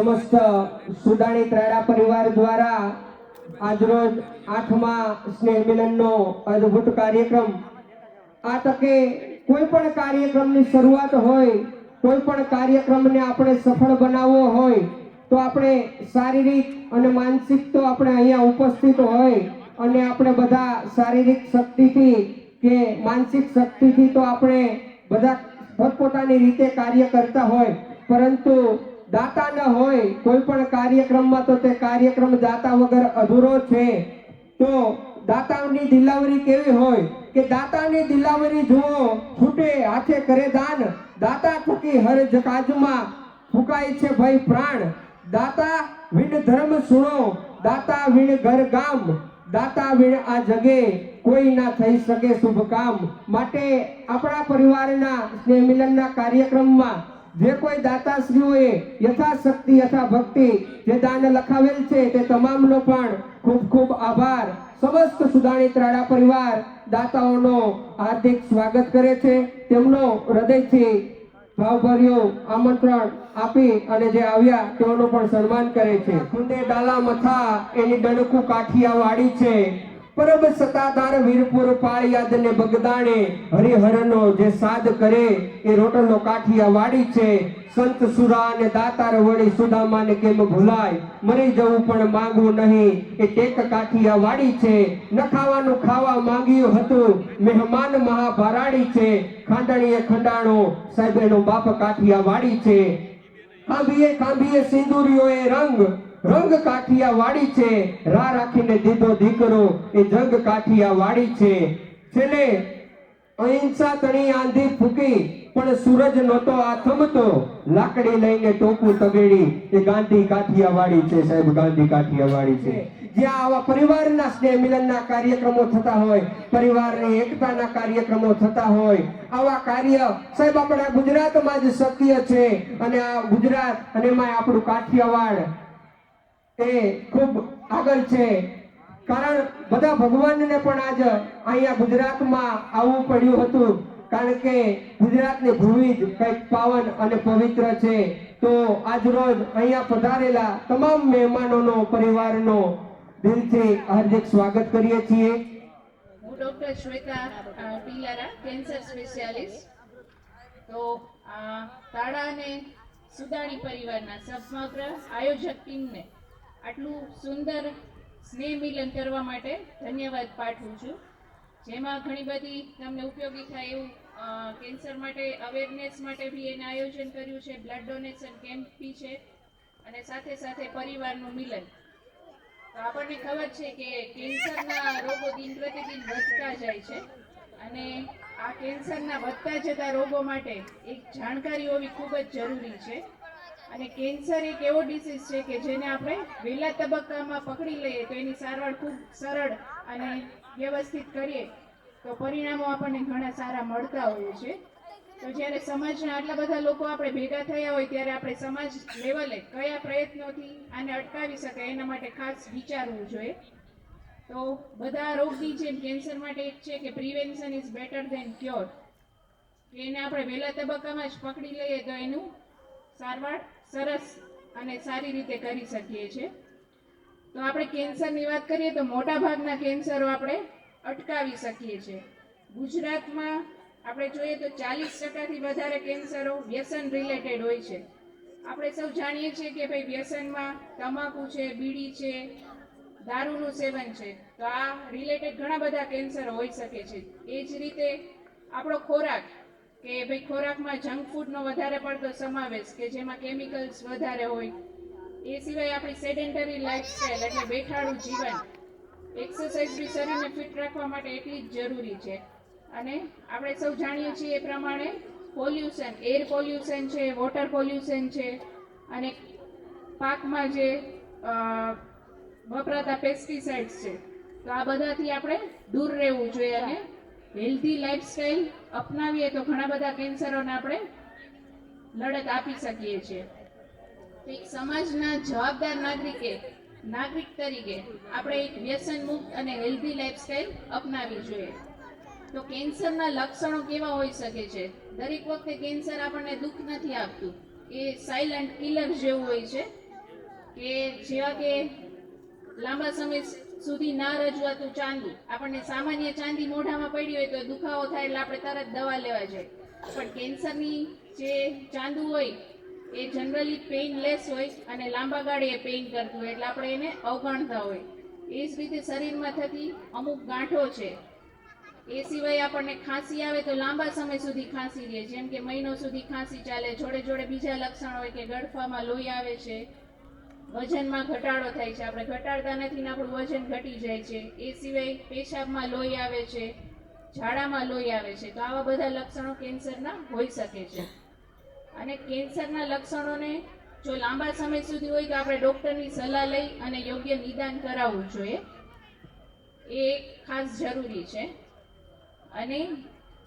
સમસ્ત સુદાણી ત્રાડા પરિવાર દ્વારા આજરોજ 8મા સ્નેહ મિલનનો અદ્ભુત કાર્યક્રમ આ તકે કોઈ પણ કાર્યક્રમની શરૂઆત હોય કોઈ પણ કાર્યક્રમને આપણે સફળ બનાવવો હોય તો આપણે શારીરિક અને માનસિક તો આપણે અહીંયા ઉપસ્થિત હોય અને આપણે બધા શારીરિક શક્તિથી કે માનસિક શક્તિથી તો આપણે બધા પોતપોતાની રીતે કાર્ય કરતા હોય પરંતુ દાતા ન હોય કોઈ પણ કાર્યક્રમમાં તો તે કાર્યક્રમ દાતા વગર અધૂરો છે। તો દાતાની દિલાવરી કેવી હોય કે દાતાની દિલાવરી જુઓ છૂટે હાથે કરે દાન દાતા થકી હર કાજમાં ફૂંકાય છે ભાઈ પ્રાણ દાતા વિણ ધર્મ સુણો દાતા વિણ ઘર ગામ દાતા વિણ આ જગે કોઈ ના થઈ શકે શુભ કામ। માટે આપણા પરિવારના સ્નેહ મિલનના કાર્યક્રમમાં જે કોઈ દાતાશ્રીઓએ યથાશક્તિ યથા ભક્તિ જે દાન લખાવેલ છે તે તમામનો પણ ખૂબ ખૂબ આભાર। સમસ્ત સુદાણી ત્રાડા પરિવાર દાતાઓનો હાર્દિક સ્વાગત કરે છે તેમનો હૃદયથી ભાવભર્યું આમંત્રણ આપી અને જે આવ્યા તેઓનું પણ સન્માન કરે છે। ખુંદે ડાલા મથા એની ડણકુ કાઠિયાવાડી છે પરબ સતાધાર વીરપુર પાળિયાદ ને બગદાણે હરિહરનો જે સાદ કરે એ રોટલો કાઠિયાવાડી છે। સંત સુરા ને દાતાર વળી સુદામાને કેમ ભૂલાય મરી જવું પણ માંગવું નહીં એ ટેક કાઠિયાવાડી છે। ન ખાવાનું ખાવા માંગ્યું હતું મહેમાન મહાભારાડી છે ખાંડણીએ ખંડાણો સાહેબેનો બાપ કાઠિયાવાડી છે। ખાંભીએ ખાંભીએ સિંદુરીઓએ રંગ રંગ કાઠિયાવાડી છે રા રાખીને દીધો દીકરો એ જંગ કાઠિયાવાડી છે। છેલ્લે અહિંસા તણી આંધી ફૂકી પણ સૂરજ નહોતો આથમતો લાકડી લઈને ટોપું તગેડી એ ગાંધી કાઠિયાવાડી છે સાહેબ ગાંધી કાઠિયાવાડી છે। જ્યાં આવા પરિવારના સ્નેહ મિલનના કાર્યક્રમો થતા હોય પરિવારની એકતાના કાર્યક્રમો થતા હોય આવા કાર્ય સાહેબ આપણા ગુજરાતમાં જ શક્ય છે અને આ ગુજરાત અને એમાં આપણું કાઠિયાવાડ એ ખૂબ આગળ છે કારણ બધા ભગવાનને પણ આજ અહીંયા ગુજરાતમાં આવવું પડ્યું હતું કારણ કે ગુજરાતની ભૂમિ જ કંઈક પાવન અને પવિત્ર છે। તો આજ રોજ અહીંયા પધારેલા તમામ મહેમાનોનો પરિવારનો દિલથી હાર્દિક સ્વાગત કરીએ છીએ। હું ડોક્ટર શ્વેતા ટીલારા કેન્સર સ્પેશિયાલિસ્ટ। તો તાડા અને સુદાણી પરિવારના સમગ્ર આયોજક ટીમને આટલું સુંદર સ્નેહ મિલન કરવા માટે ધન્યવાદ પાઠવું છું જેમાં ઘણી બધી તમને ઉપયોગી થાય એવું કેન્સર માટે અવેરનેસ માટે બી એને આયોજન કર્યું છે બ્લડ ડોનેશન કેમ્પ બી છે અને સાથે સાથે પરિવારનું મિલન। તો આપણને ખબર છે કે કેન્સરના રોગો દિન પ્રતિદિન વધતા જાય છે અને આ કેન્સરના વધતા જતા રોગો માટે એક જાણકારી હોવી ખૂબ જ જરૂરી છે અને કેન્સર એક એવો ડિસીઝ છે કે જેને આપણે વહેલા તબક્કામાં પકડી લઈએ તો એની સારવાર ખૂબ સરળ અને વ્યવસ્થિત કરીએ તો પરિણામો આપણને ઘણા સારા મળતા હોય છે। તો જ્યારે સમાજના આટલા બધા લોકો આપણે ભેગા થયા હોય ત્યારે આપણે સમાજ લેવલે કયા પ્રયત્નોથી આને અટકાવી શકાય એના માટે ખાસ વિચારવું જોઈએ। તો બધા રોગની જેમ કેન્સર માટે એક છે કે prevention is better than cure કે એને આપણે વહેલા તબક્કામાં જ પકડી લઈએ તો એનું સારવાર સરસ અને સારી રીતે કરી શકીએ છીએ। તો આપણે કેન્સરની વાત કરીએ તો મોટા ભાગના કેન્સરો આપણે અટકાવી શકીએ છીએ। ગુજરાતમાં આપણે જોઈએ તો 40%થી વધારે કેન્સરો વ્યસન રિલેટેડ હોય છે। આપણે સૌ જાણીએ છીએ કે ભાઈ વ્યસનમાં તમાકુ છે બીડી છે દારૂનું સેવન છે તો આ રિલેટેડ ઘણા બધા કેન્સરો હોઈ શકે છે। એ જ રીતે આપણો ખોરાક કે ભાઈ ખોરાકમાં જંક ફૂડનો વધારે પડતો સમાવેશ કે જેમાં કેમિકલ્સ વધારે હોય એ સિવાય આપણી સેડેન્ટરી લાઈફસ્ટાઈલ એટલે બેઠાડું જીવન એક્સરસાઇઝ બી શરીરને ફિટ રાખવા માટે એટલી જ જરૂરી છે અને આપણે સૌ જાણીએ છીએ એ પ્રમાણે પોલ્યુશન એર પોલ્યુશન છે વોટર પોલ્યુશન છે અને પાકમાં જે વપરાતા પેસ્ટિસાઇડ્સ છે તો આ બધાથી આપણે દૂર રહેવું જોઈએ અને હેલ્ધી લાઈફસ્ટાઈલ અપનાવીએ તો ઘણા બધા કેન્સરોને આપણે લડત આપી શકીએ છીએ। એક સમાજના જવાબદાર નાગરિક તરીકે આપણે એક વ્યસન મુક્ત અને હેલ્ધી લાઈફસ્ટાઈલ અપનાવવી જોઈએ। તો કેન્સરના લક્ષણો કેવા હોઈ શકે છે? દરેક વખતે કેન્સર આપણને દુઃખ નથી આપતું, એ સાયલન્ટ કિલર જેવું હોય છે કે જેવા કે લાંબા સમય સુધી ના રજવાતું ચાંદુ, આપણને સામાન્ય ચાંદી મોઢામાં પડી હોય તો દુખાવો થાય એટલે આપણે તરત દવા લેવા જાય, પણ કેન્સરની જે ચાંદુ હોય એ જનરલી પેઇનલેસ હોય અને લાંબા ગાળે એ પેઇન કરતું હોય એટલે આપણે એને અવગણતા હોય. એ જ રીતે શરીરમાં થતી અમુક ગાંઠો છે, એ સિવાય આપણને ખાંસી આવે તો લાંબા સમય સુધી ખાંસી રહે, જેમ કે મહિનો સુધી ખાંસી ચાલે. જોડે જોડે બીજા લક્ષણ હોય કે ગળફામાં લોહી આવે છે, વજનમાં ઘટાડો થાય છે, આપણે ઘટાડતા નથી ને આપણું વજન ઘટી જાય છે. એ સિવાય પેશાબમાં લોહી આવે છે, ઝાડામાં લોહી આવે છે. તો આવા બધા લક્ષણો કેન્સરના હોઈ શકે છે. અને કેન્સરના લક્ષણોને જો લાંબા સમય સુધી હોય તો આપણે ડૉક્ટરની સલાહ લઈ અને યોગ્ય નિદાન કરાવવું જોઈએ, એ ખાસ જરૂરી છે. અને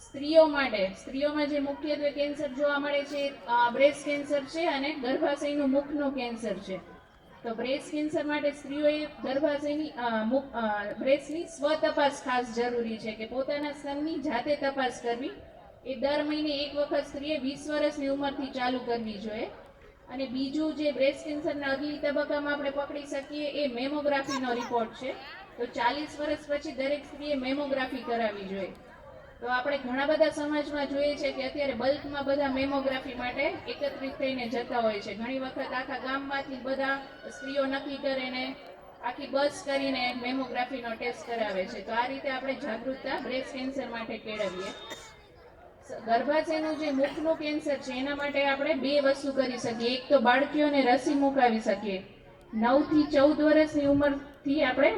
સ્ત્રીઓમાં જે મુખ્યત્વે કેન્સર જોવા મળે છે બ્રેસ્ટ કેન્સર છે અને ગર્ભાશયનું મુખનું કેન્સર છે. તો બ્રેસ્ટ કેન્સર માટે સ્ત્રીઓએ ગર્ભાશયની બ્રેસ્ટની સ્વ તપાસ ખાસ જરૂરી છે, કે પોતાના સ્તનની જાતે તપાસ કરવી. એ દર મહિને એક વખત સ્ત્રીએ 20 વર્ષની ઉંમરથી ચાલુ કરવી જોઈએ. અને બીજું જે બ્રેસ્ટ કેન્સરના અગલી તબક્કામાં આપણે પકડી શકીએ એ મેમોગ્રાફીનો રિપોર્ટ છે. તો 40 વર્ષ પછી દરેક સ્ત્રીએ મેમોગ્રાફી કરાવવી જોઈએ. તો આપણે ઘણા બધા સમાજમાં જોઈએ છે કે અત્યારે બલ્કમાં બધા મેમોગ્રાફી માટે એકત્રિત થઈને જતા હોય છે. ઘણી વખત આખા ગામમાંથી બધા સ્ત્રીઓ નક્કી કરીને આખી બસ કરીને મેમોગ્રાફીનો ટેસ્ટ કરાવે છે. તો આ રીતે આપણે જાગૃતતા બ્રેસ્ટ કેન્સર માટે કેળવીએ. ગર્ભાશયનું જે મુખનું કેન્સર છે એના માટે આપણે બે વસ્તુ કરી શકીએ. એક તો બાળકીઓને રસી મુકાવી શકીએ. 9 થી 14 વર્ષની ઉંમરથી આપણે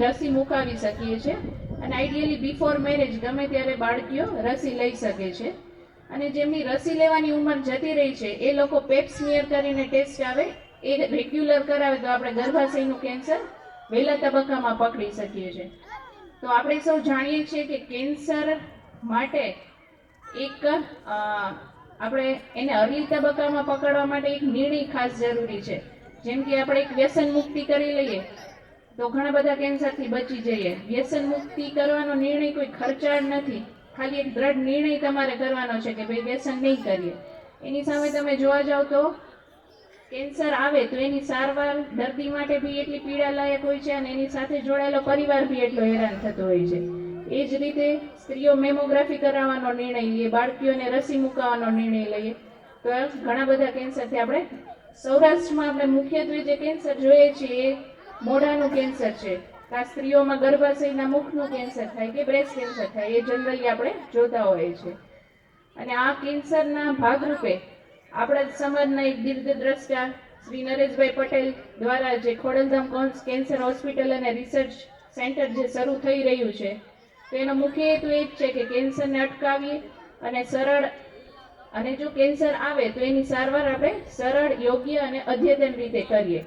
રસી મુકાવી શકીએ છીએ. અને આઈડિયલી બિફોર મેરેજ ગમે ત્યારે બાળકીઓ રસી લઈ શકે છે. અને જેમની રસી લેવાની ઉંમર જતી રહી છે એ લોકો પેપ્સમિયર કરીને ટેસ્ટ આવે એ રેગ્યુલર કરાવે તો આપણે ગર્ભાશયનું કેન્સર વહેલા તબક્કામાં પકડી શકીએ છીએ. તો આપણે સૌ જાણીએ છીએ કે કેન્સર માટે એક આપણે એને અર્લી તબક્કામાં પકડવા માટે એક નિર્ણય ખાસ જરૂરી છે. જેમ કે આપણે એક વ્યસન મુક્તિ કરી લઈએ તો ઘણા બધા કેન્સરથી બચી જઈએ. વ્યસન મુક્તિ કરવાનો નિર્ણય કોઈ ખર્ચાળ નથી, ખાલી એક દ્રઢ નિર્ણય તમારે કરવાનો છે કે ભાઈ વ્યસન નહીં કરીએ. એની સામે તમે જોવા જાવ તો કેન્સર આવે તો એની સારવાર દર્દી માટે બી એટલી પીડાલાયક હોય છે અને એની સાથે જોડાયેલો પરિવાર બી એટલો હેરાન થતો હોય છે. એ જ રીતે સ્ત્રીઓ મેમોગ્રાફી કરાવવાનો નિર્ણય લઈએ, બાળકીઓને રસી મુકાવવાનો નિર્ણય લઈએ તો ઘણા બધા કેન્સરથી આપણે સૌરાષ્ટ્રમાં આપણે મુખ્યત્વે જે કેન્સર જોઈએ છીએ એ મોઢાનું કેન્સર છે. આ સ્ત્રીઓમાં ગર્ભાશયના મુખનું કેન્સર થાય કે બ્રેસ્ટ કેન્સર થાય એ જનરલી આપણે જોતા હોઈએ છીએ. અને આ કેન્સરના ભાગરૂપે આપણા સમાજના એક દીર્ઘદ્રષ્ટા શ્રી નરેશભાઈ પટેલ દ્વારા જે ખોડલધામ કેન્સર હોસ્પિટલ અને રિસર્ચ સેન્ટર જે શરૂ થઈ રહ્યું છે તો એનો મુખ્ય હેતુ એ જ છે કે કેન્સરને અટકાવીએ અને સરળ અને જો કેન્સર આવે તો એની સારવાર આપણે સરળ, યોગ્ય અને અદ્યતન રીતે કરીએ.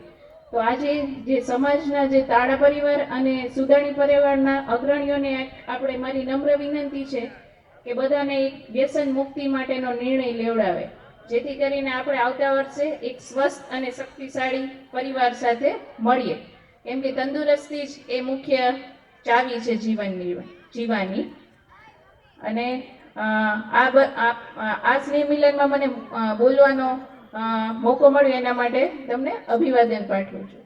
તો આજે જે સમાજના જે તાળા પરિવાર અને સુદાણી પરિવારના અગ્રણીઓને આપણે મારી નમ્ર વિનંતી છે કે બધાને એક વ્યસન મુક્તિ માટેનો નિર્ણય લેવડાવે, જેથી કરીને આપણે આવતા વર્ષે એક સ્વસ્થ અને શક્તિશાળી પરિવાર સાથે મળીએ. કેમ કે તંદુરસ્તી જ એ મુખ્ય ચાવી છે જીવવાની. અને આ સ્નેહ મિલનમાં મને બોલવાનો મોકો મળ્યો એના માટે તમને અભિવાદન પાઠવું છું.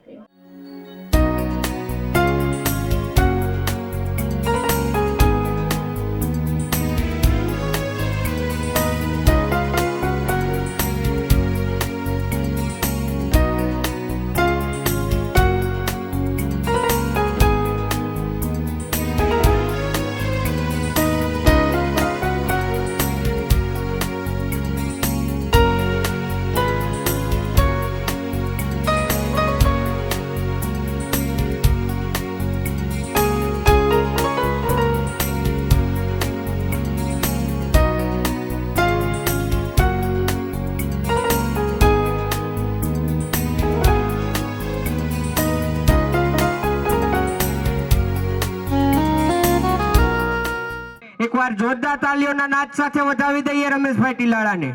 એકવાર જોરદાર તાલીઓના નાદ સાથે વધાવી દઈએ રમેશભાઈ ટીલાળાને.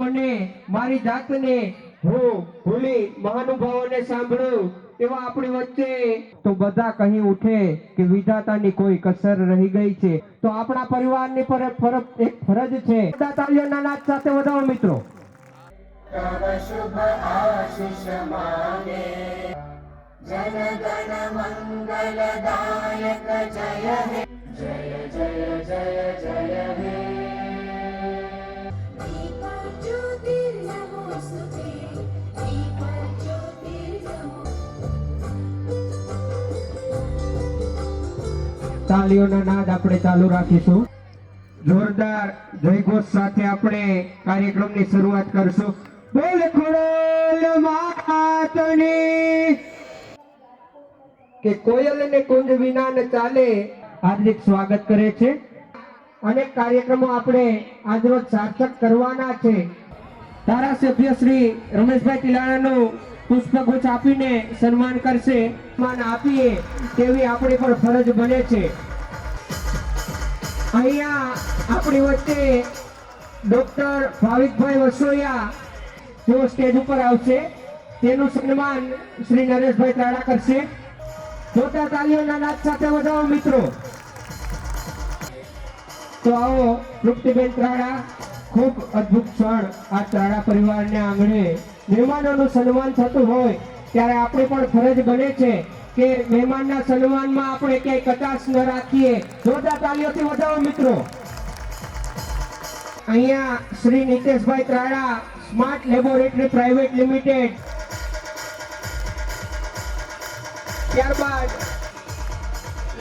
અને મારી જાતને હું ભૂલી મહાનુભાવોને સાંભળું એવા આપણી વચ્ચે તો બધા કહી ઉઠે કે વિધાતાની કોઈ કસર રહી ગઈ છે. તો આપણા પરિવારની પર એક ફરજ છે. જોરદાર તાલીઓના નાદ સાથે વધાવો મિત્રો. तव शुभ आशीष माने जन गण मंगलदायक जय हे जय जय जय जय हे दीप ज्योतिर्नमोस्तुते दीप ज्योतिर्नमो તાલીઓના નાદ આપણે ચાલુ રાખીશું. જોરદાર જયઘોષ સાથે આપણે કાર્યક્રમની શરૂઆત કરશું. બોલ ખોડલ માતની કે કોયલ ને કુંજ વિના ન ચાલે હાર્દિક સ્વાગત કરે છે. અનેક કાર્યક્રમો આપણે આજરોજ સાર્થક કરવાના છે. ધારાસભ્ય શ્રી રમેશભાઈ તિલાણાનું પુષ્પગુચ્છ આપીને સન્માન કરશે. સન્માન આપીએ તેવી આપણી પણ ફરજ બને છે. અહીંયા આપણી વચ્ચે ડોક્ટર ભાવિકભાઈ વસોયા જેઓ સ્ટેજ ઉપર આવશે, તેનું સન્માન શ્રી નરેશભાઈ ત્રાડા કરશે. જોતા તાલીઓના નાદ સાથે વધાવો મિત્રો. તો આવો તૃપ્તિબેન ત્રાડા, ખૂબ અદ્ભુત ક્ષણ આ ત્રાડા પરિવારને આંગણે મહેમાનોનું સન્માન થતું હોય ત્યારે આપણે પણ ફરજ બને છે કે મહેમાનના સન્માનમાં આપણે ક્યાંય કચાશ ન રાખીએ. જોરદાર તાલીઓથી વધાવો મિત્રો. અહીંયા Shri Niteshbhai Trada, smart laboratory private limited. ત્યારબાદ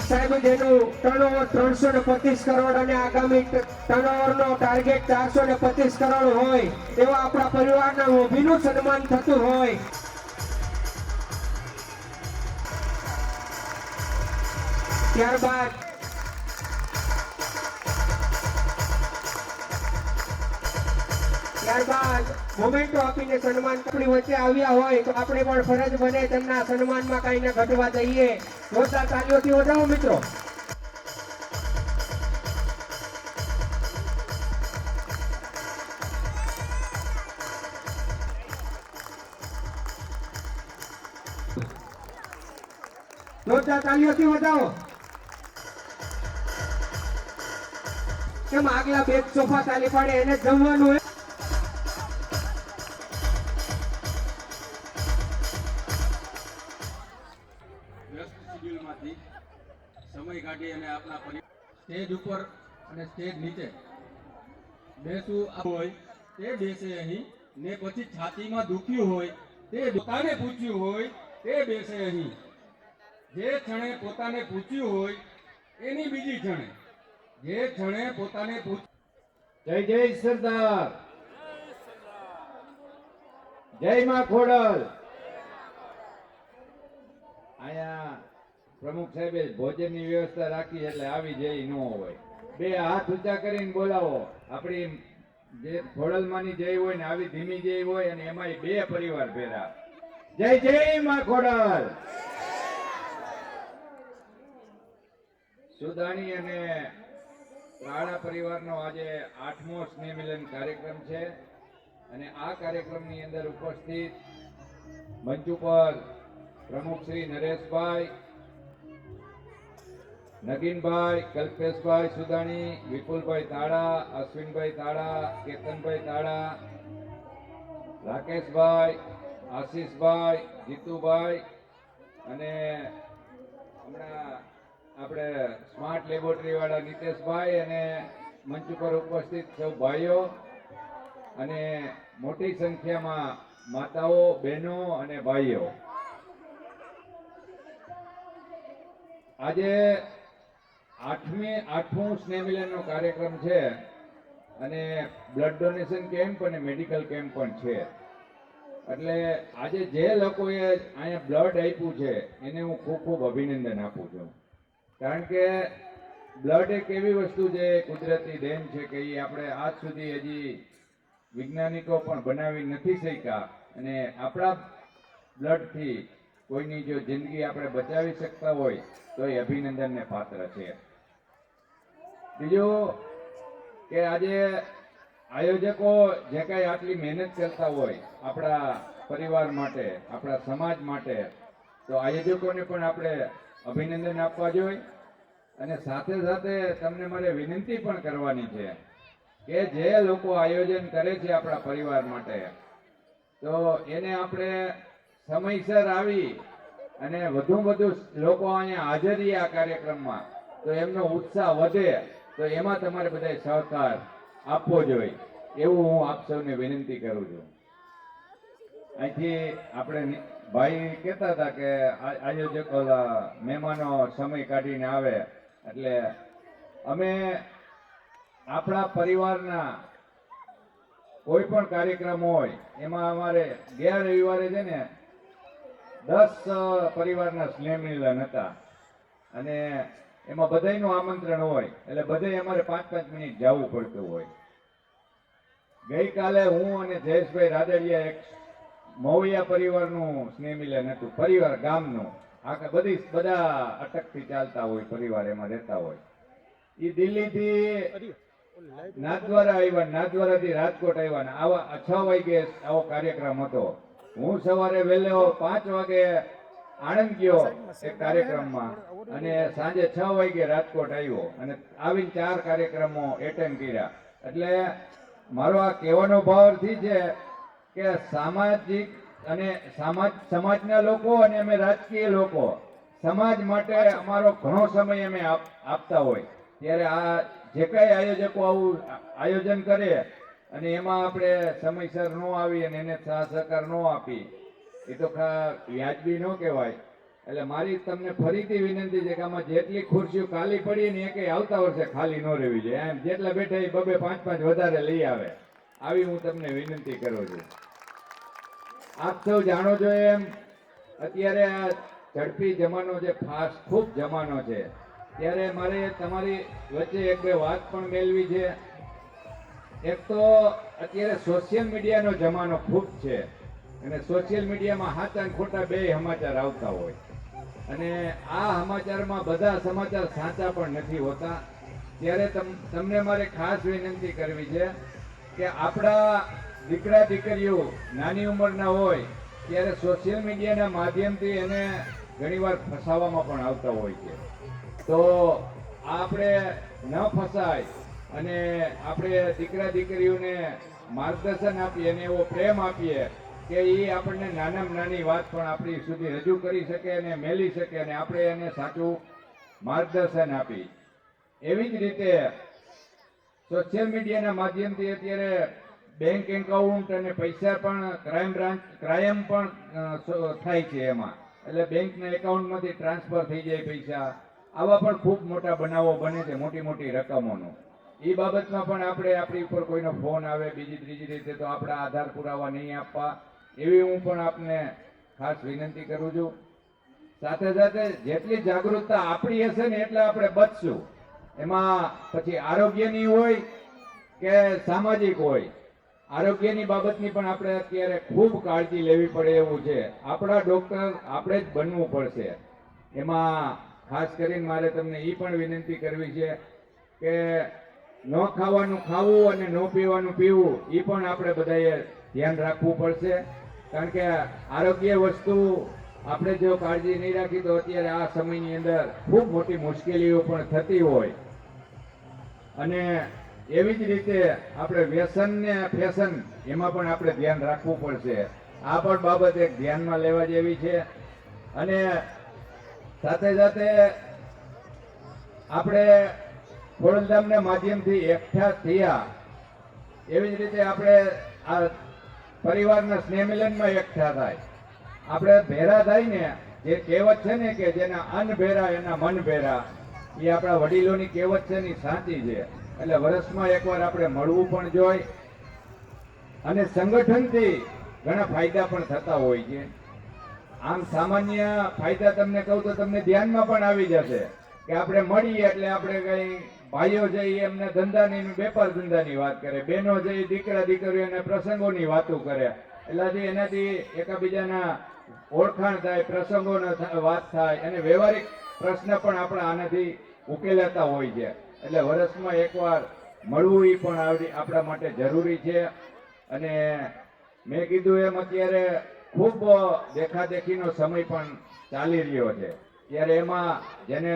સાહેબ જેનું ટર્નઓવર 325 કરોડ અને આગામી ટર્નઓવરનો ટાર્ગેટ 425 કરોડ હોય એવા આપણા પરિવારના મોભીનું સન્માન થતું હોય. ત્યારબાદ મોમેન્ટો આપીને સન્માન આપણી વચ્ચે આવ્યા હોય તો આપણે પણ ફરજ બને તેમના સન્માનમાં કઈ ન ઘટવા દઈએ. જોરદાર તાલીઓથી વધાવો મિત્રો. જોરદાર તાલીઓથી વધાવો. કેમ આગલા બે સોફા તાલી પાડે એને જ જમવાનું હોય. વ્યસ્ત શિડ્યુલમાંથી સમય કાઢી અને આપણા સ્ટેજ ઉપર અને સ્ટેજ નીચે બેસવું હોય તે બેસે અહીં, ને પછી છાતીમાં દુખ્યું હોય તે પોતાને પૂછ્યું હોય તે બેસે અહીં. જે ક્ષણે પોતાને પૂછ્યું હોય એની બીજી ક્ષણે જે ક્ષણે પોતાને જય જય સરદાર, જય માં ખોડલ. અહીંયા પ્રમુખ સાહેબે ભોજનની વ્યવસ્થા રાખી એટલે આવી જઈ ન હોય. બે હાથ ઊંચા કરીને બોલાવો. આપણી જે ખોડલમાંની જય હોય ને આવી ધીમી જય હોય અને એમાંય બે પરિવાર ભેરા. જય જય માં ખોડલ. સુદાણી અને ત્રાડા પરિવારનો આજે 8મો સ્નેહ મિલન કાર્યક્રમ છે અને આ કાર્યક્રમની અંદર ઉપસ્થિત મંચ ઉપર પ્રમુખ શ્રી નરેશભાઈ, નગીનભાઈ, કલ્પેશભાઈ સુદાણી, વિપુલભાઈ તાડા, અશ્વિનભાઈ તાડા, કેતનભાઈ તાડા, રાકેશભાઈ, આશીષભાઈ, જીતુભાઈ અને હમણાં આપણે સ્માર્ટ લેબોરેટરી વાળા નીતેશભાઈ અને મંચ ઉપર ઉપસ્થિત સૌ ભાઈઓ અને મોટી સંખ્યામાં માતાઓ, બહેનો અને ભાઈઓ. આજે 8મું સ્નેહ મિલનનો કાર્યક્રમ છે અને બ્લડ ડોનેશન કેમ્પ અને મેડિકલ કેમ્પ પણ છે. એટલે આજે જે લોકોએ અહીંયા બ્લડ આપ્યું છે એને હું ખૂબ ખૂબ અભિનંદન આપું છું. કારણ કે બ્લડ એક એવી વસ્તુ છે, કુદરતી દેન છે કે એ આપણે આજ સુધી હજી વૈજ્ઞાનિકો પણ બનાવી નથી શક્યા અને આપણા બ્લડથી કોઈની જો જિંદગી આપણે બચાવી શકતા હોય તો એ અભિનંદનને પાત્ર છે. બીજું કે આજે આયોજકો જે કાંઈ આટલી મહેનત કરતા હોય આપણા પરિવાર માટે, આપણા સમાજ માટે, તો આયોજકોને પણ આપણે અભિનંદન આપવા જોઈએ. અને સાથે સાથે તમને મારે વિનંતી પણ કરવાની છે કે જે લોકો આયોજન કરે છે આપણા પરિવાર માટે, તો એને આપણે સમયસર આવી અને વધુ વધુ લોકો અહીંયા હાજરી આ કાર્યક્રમમાં, તો એમનો ઉત્સાહ વધે, તો એમાં તમારે બધાએ સહકાર આપવો જોઈએ એવું હું આપ સૌને વિનંતી કરું છું. અહીંથી આપણે ભાઈ કહેતા હતા કે આયોજકો મહેમાનો સમય કાઢીને આવે, એટલે અમે આપણા પરિવારના કોઈ પણ કાર્યક્રમ હોય એમાં અમારે ગયા રવિવારે છે ને 10 પરિવારના સ્નેહ મિલન હતા અને એમાં બધાયનું આમંત્રણ હોય એટલે બધે અમારે 5-5 મિનિટ જવું પડતું હોય. ગઈકાલે હું અને જયેશભાઈ રાદડિયા એક મૌયા પરિવારનું સ્નેહ મિલન હતું, પરિવાર ગામનું, બધા અટકથી ચાલતા હોય પરિવાર એમાં રહેતા હોય. એ દિલ્હીથી નાથદ્વારા આવ્યા, નાથદ્વારાથી રાજકોટ આવ્યા ને આવા 6 વાગે આવો કાર્યક્રમ હતો. હું સવારે વહેલો 5 વાગે આણંદ ગયો એક કાર્યક્રમમાં અને સાંજે 6 વાગે રાજકોટ આવ્યો અને આવીને 4 કાર્યક્રમો એટેન્ડ કર્યા. એટલે મારો આ કહેવાનો ભાવથી છે કે સામાજિક અને સમાજના લોકો અને અમે રાજકીય લોકો સમાજ માટે અમારો ઘણો સમય અમે આપતા હોય, ત્યારે આ જે કઈ આયોજકો આવું આયોજન કરે અને એમાં આપણે સમયસર ન આવી અને એને સાથ સહકાર ન આપી, એ તો વ્યાજબી ન કહેવાય. એટલે મારી તમને ફરીથી વિનંતી છે કે આમાં જેટલી ખુરશીઓ ખાલી પડી ને એ કઈ આવતા વર્ષે ખાલી ન રહેવી જોઈએ. એમ જેટલા બેઠા એ 2-5 વધારે લઈ આવે, આવી હું તમને વિનંતી કરું છું. આપ સૌ જાણો છો એમ અત્યારે આ ઝડપી જમાનો છે, ફાસ્ટ ખૂબ જમાનો છે, ત્યારે મારે તમારી વચ્ચે 1-2 વાત પણ મેળવી છે. એક તો અત્યારે સોશિયલ મીડિયાનો જમાનો ખૂબ છે અને સોશિયલ મીડિયામાં સાચા અને ખોટા 2 સમાચાર આવતા હોય અને આ સમાચારમાં બધા સમાચાર સાચા પણ નથી હોતા. ત્યારે તમને મારે ખાસ વિનંતી કરવી છે કે આપણા દીકરા દીકરીઓ નાની ઉંમરના હોય ત્યારે સોશિયલ મીડિયાના માધ્યમથી એને ઘણીવાર ફસાવવામાં પણ આવતા હોય છે. તો આપણે ન ફસાય અને આપણે દીકરા દીકરીઓને માર્ગદર્શન આપીએ અને એવો પ્રેમ આપીએ કે એ આપણને નાનામાં નાની વાત પણ આપણી સુધી રજૂ કરી શકે અને મેલી શકે અને આપણે એને સાચું માર્ગદર્શન આપી. એવી જ રીતે સોશિયલ મીડિયાના માધ્યમથી અત્યારે બેંક એકાઉન્ટ અને પૈસા પણ ક્રાઇમ પણ થાય છે એમાં, એટલે બેંકના એકાઉન્ટમાંથી ટ્રાન્સફર થઈ જાય પૈસા. આવા પણ ખૂબ મોટા બનાવો બને છે, મોટી મોટી રકમોનો. એ બાબતમાં પણ આપણે આપણી ઉપર કોઈનો ફોન આવે બીજી ત્રીજી રીતે તો આપણા આધાર પુરાવા નહીં આપવા, એવી હું પણ આપને ખાસ વિનંતી કરું છું. સાથે સાથે જેટલી જાગૃતતા આપણી હશે ને એટલે આપણે બચશું. એમાં પછી આરોગ્યની હોય કે સામાજિક હોય, આરોગ્યની બાબતની પણ આપણે અત્યારે ખૂબ કાળજી લેવી પડે એવું છે. આપણા ડોક્ટર આપણે જ બનવું પડશે. એમાં ખાસ કરીને મારે તમને એ પણ વિનંતી કરવી છે કે ન ખાવાનું ખાવું અને ન પીવાનું પીવું એ પણ આપણે બધાએ ધ્યાન રાખવું પડશે. કારણ કે આરોગ્ય વસ્તુ આપણે જો કાળજી નહીં રાખી તો અત્યારે આ સમયની અંદર ખૂબ મોટી મુશ્કેલીઓ પણ થતી હોય. અને એવી જ રીતે આપણે વ્યસન ને ફેશન એમાં પણ આપણે ધ્યાન રાખવું પડશે. આ પણ બાબત એક ધ્યાનમાં લેવા જેવી છે. અને સાથે સાથે આપણે ખોડલધામના માધ્યમથી એકઠા થયા એવી જ રીતે આપણે આ પરિવારના સ્નેહ મિલનમાં એકઠા થાય. આપણે ભેરા થાય ને, જે કહેવત છે ને કે જેના અન્ન ભેરા એના મન ભેરા, એ આપણા વડીલોની કહેવત છે ને સાચી છે. એટલે વર્ષમાં એકવાર આપણે મળવું પણ જોઈએ અને સંગઠનથી ઘણા ફાયદા પણ થતા હોય છે. આમ સામાન્ય ફાયદા તમને કહું તો તમને ધ્યાનમાં પણ આવી જશે કે આપણે મળીએ એટલે આપણે કઈ ભાઈઓ છે એમને ધંધાની વેપાર ધંધાની વાત કરે, બહેનો છે દીકરા દીકરીઓને પ્રસંગોની વાતો કરે, એટલે એનાથી એકબીજાના ઓળખાણ થાય, પ્રસંગોનો વાત થાય અને વ્યવહારિક પ્રશ્ન પણ આપણા આનાથી ઉકેલાતા હોય છે. એટલે વર્ષમાં એકવાર મળવું એ પણ આપણા માટે જરૂરી છે. અને મેં કીધું એમ અત્યારે ખૂબ દેખાદેખીનો સમય પણ ચાલી રહ્યો છે, ત્યારે એમાં જેને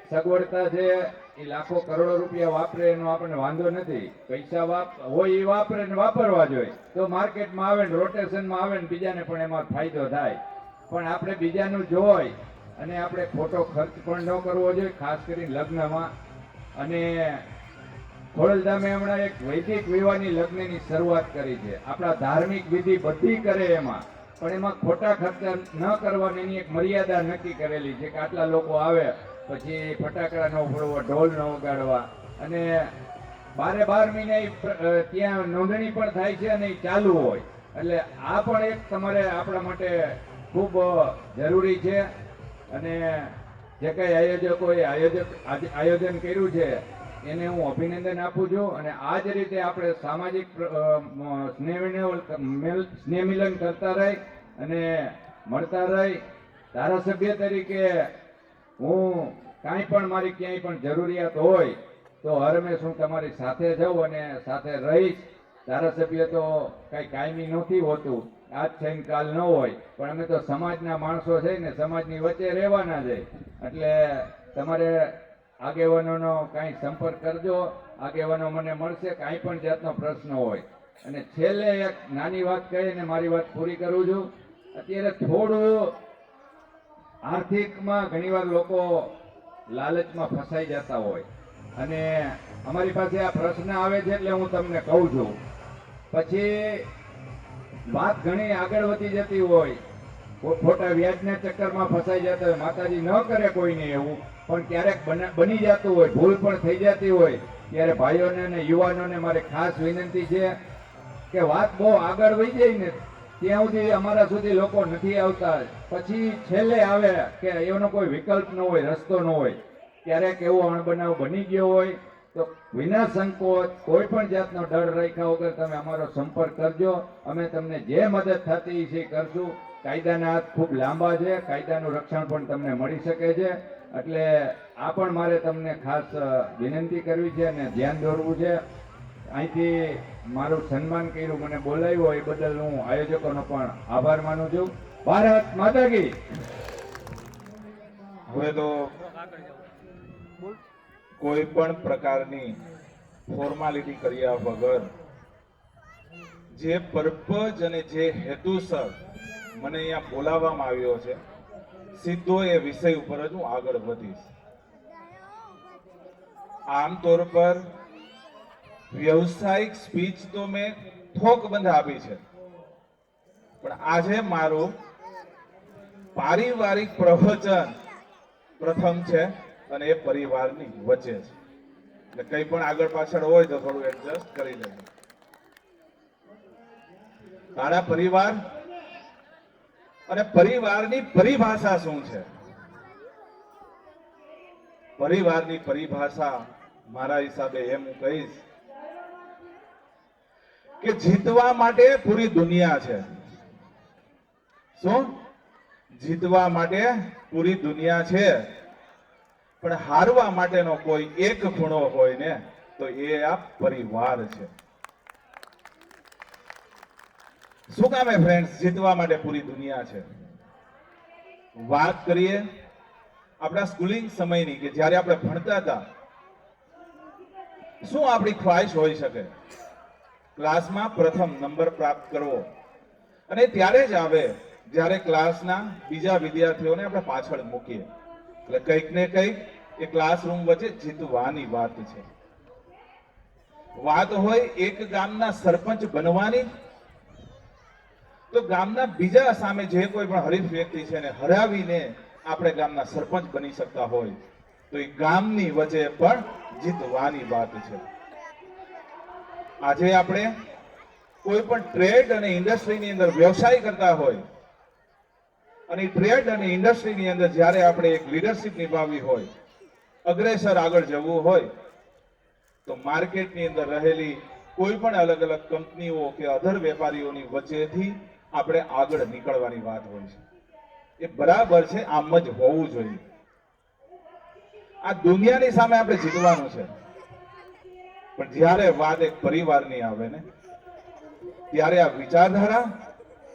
સગવડતા છે એ લાખો કરોડો રૂપિયા વાપરે એનો આપણને વાંધો નથી. પૈસા હોય એ વાપરે ને વાપરવા જોઈએ તો માર્કેટમાં આવે ને રોટેશનમાં આવે ને બીજાને પણ એમાં ફાયદો થાય. પણ આપણે બીજાનું જોઈ અને આપણે ખોટો ખર્ચ પણ ન કરવો જોઈએ, ખાસ કરીને લગ્નમાં. અને ખોડલધામે હમણાં એક વૈદિક વિવાહની લગ્નની શરૂઆત કરી છે. આપણા ધાર્મિક વિધિ બધી કરે એમાં, પણ એમાં ખોટા ખર્ચા ન કરવાની એની એક મર્યાદા નક્કી કરેલી છે કે આટલા લોકો આવે પછી ફટાકડા ન ફોડવા, ઢોલ ન વગાડવા. અને 12 મહિને ત્યાં નોંધણી પણ થાય છે અને એ ચાલુ હોય. એટલે આ પણ એક તમારે આપણા માટે ખૂબ જરૂરી છે. અને જે કંઈ આયોજકોએ આયોજન કર્યું છે એને હું અભિનંદન આપું છું. અને આ જ રીતે આપણે સામાજિક સ્નેહ મિલન કરતા રહી અને મળતા રહી. ધારાસભ્ય તરીકે હું કાંઈ પણ મારી ક્યાંય પણ જરૂરિયાત હોય તો હરમેશ હું તમારી સાથે જાઉં અને સાથે રહીશ. ધારાસભ્ય તો કાંઈ કાયમી નથી હોતું, આજ છે ને કાલ ન હોય, પણ અમે તો સમાજના માણસો છે ને સમાજની વચ્ચે રહેવાના છે. એટલે તમારે આગેવાનોનો કાંઈ સંપર્ક કરજો, આગેવાનો મને મળશે કાંઈ પણ જાતનો પ્રશ્ન હોય. અને છેલ્લે એક નાની વાત કહીને મારી વાત પૂરી કરું છું. અત્યારે થોડું આર્થિકમાં ઘણીવાર લોકો લાલચમાં ફસાઈ જતા હોય અને અમારી પાસે આ પ્રશ્ન આવે છે એટલે હું તમને કહું છું. પછી વાત ઘણી આગળ વધી જતી હોય, ખોટા વ્યાજના ચક્કરમાં ફસાઈ જતા હોય. માતાજી ન કરે કોઈને એવું, પણ ક્યારેક બની જતું હોય, ભૂલ પણ થઈ જતી હોય. ત્યારે ભાઈઓને અને યુવાનોને મારી ખાસ વિનંતી છે કે વાત બહુ આગળ વધી જાય ને ત્યાં સુધી અમારા સુધી લોકો નથી આવતા, પછી છેલ્લે આવે કે એનો કોઈ વિકલ્પ ન હોય, રસ્તો ન હોય. ક્યારેક એવો અણબનાવ બની ગયો હોય તો વિના સંકોચ કોઈ પણ જાતનો ડર રાખ્યા વગર તમે અમારો સંપર્ક કરજો. અમે તમને જે મદદ થતી છે કરશું. કાયદાના હાથ ખૂબ લાંબા છે, કાયદાનું રક્ષણ પણ તમને મળી શકે છે. એટલે આ પણ મારે તમને ખાસ વિનંતી કરવી છે અને ધ્યાન દોરવું છે. અહીંથી મારું સન્માન કર્યું, મને બોલાવ્યો એ બદલ હું આયોજકોનો પણ આભાર માનું છું. ભારત માતા કી. હવે તો કોઈ પણ પ્રકારની ફોર્માલિટી કર્યા વગર જે પર્પઝ અને જે હેતુસર મને અહીંયા બોલાવવામાં આવ્યો છે, સીધો એ વિષય ઉપર જ હું આગળ વધીશ. આમતોર પર વ્યવસાયિક સ્પીચ તો મેં થોકબંધ આપી છે, પણ આજે મારું પારિવારિક પ્રવચન પ્રથમ છે અને એ પરિવારની વચ્ચે છે. એટલે કંઈ પણ આગળ પાછળ હોય તો થોડું એડજસ્ટ કરી લેજો. તારા પરિવાર અને પરિવારની પરિભાષા શું છે? પરિવારની પરિભાષા મારા હિસાબે એમ હું કહીશ કે જીતવા માટે પૂરી દુનિયા છે. શું? જીતવા માટે પૂરી દુનિયા છે, પણ હારવા માટેનો કોઈ એક ખૂણો હોય ને તો એ આ પરિવાર છે. શું કામે ફ્રેન્ડ્સ જીતવા માટે પૂરી દુનિયા છે? વાત કરીએ આપણા સ્કૂલિંગ સમયની કે જ્યારે આપણે ભણતા હતા, શું આપણી ખ્વાહિશ હોઈ શકે? ક્લાસમાં પ્રથમ નંબર પ્રાપ્ત કરવો. અને ત્યારે જ આવે જ્યારે ક્લાસના બીજા વિદ્યાર્થીઓને આપણે પાછળ મૂકીએ. એટલે કંઈક ને કંઈક એ ક્લાસરૂમ વચ્ચે જીતવાની વાત છે. વાત હોય એક ગામના સરપંચ બનવાની, તો ગામના બીજા સામે જે કોઈ પણ હરીફ વ્યક્તિ છે એને હરાવીને આપણે ગામના સરપંચ બની શકતા હોય તો એ ગામની વચ્ચે પણ જીતવાની વાત છે. આજે આપણે કોઈ પણ ટ્રેડ અને ઇન્ડસ્ટ્રીની અંદર વ્યવસાય કરતા હોય અને ટ્રેડ અને ઇન્ડસ્ટ્રીની અંદર જ્યારે આપણે એક લીડરશિપ નિભાવવી હોય, અગ્રેસર આગળ જવું હોય, તો માર્કેટની અંદર રહેલી કોઈ પણ અલગ અલગ કંપનીઓ કે અધર વેપારીઓની વચ્ચેથી આપણે આગળ નીકળવાની વાત હોય છે. એ બરાબર છે, આમ જ હોવું જોઈએ. આ દુનિયાની સામે આપણે જીતવાનું છે, પણ જ્યારે વાત એક પરિવારની આવે ને ત્યારે આ વિચારધારા,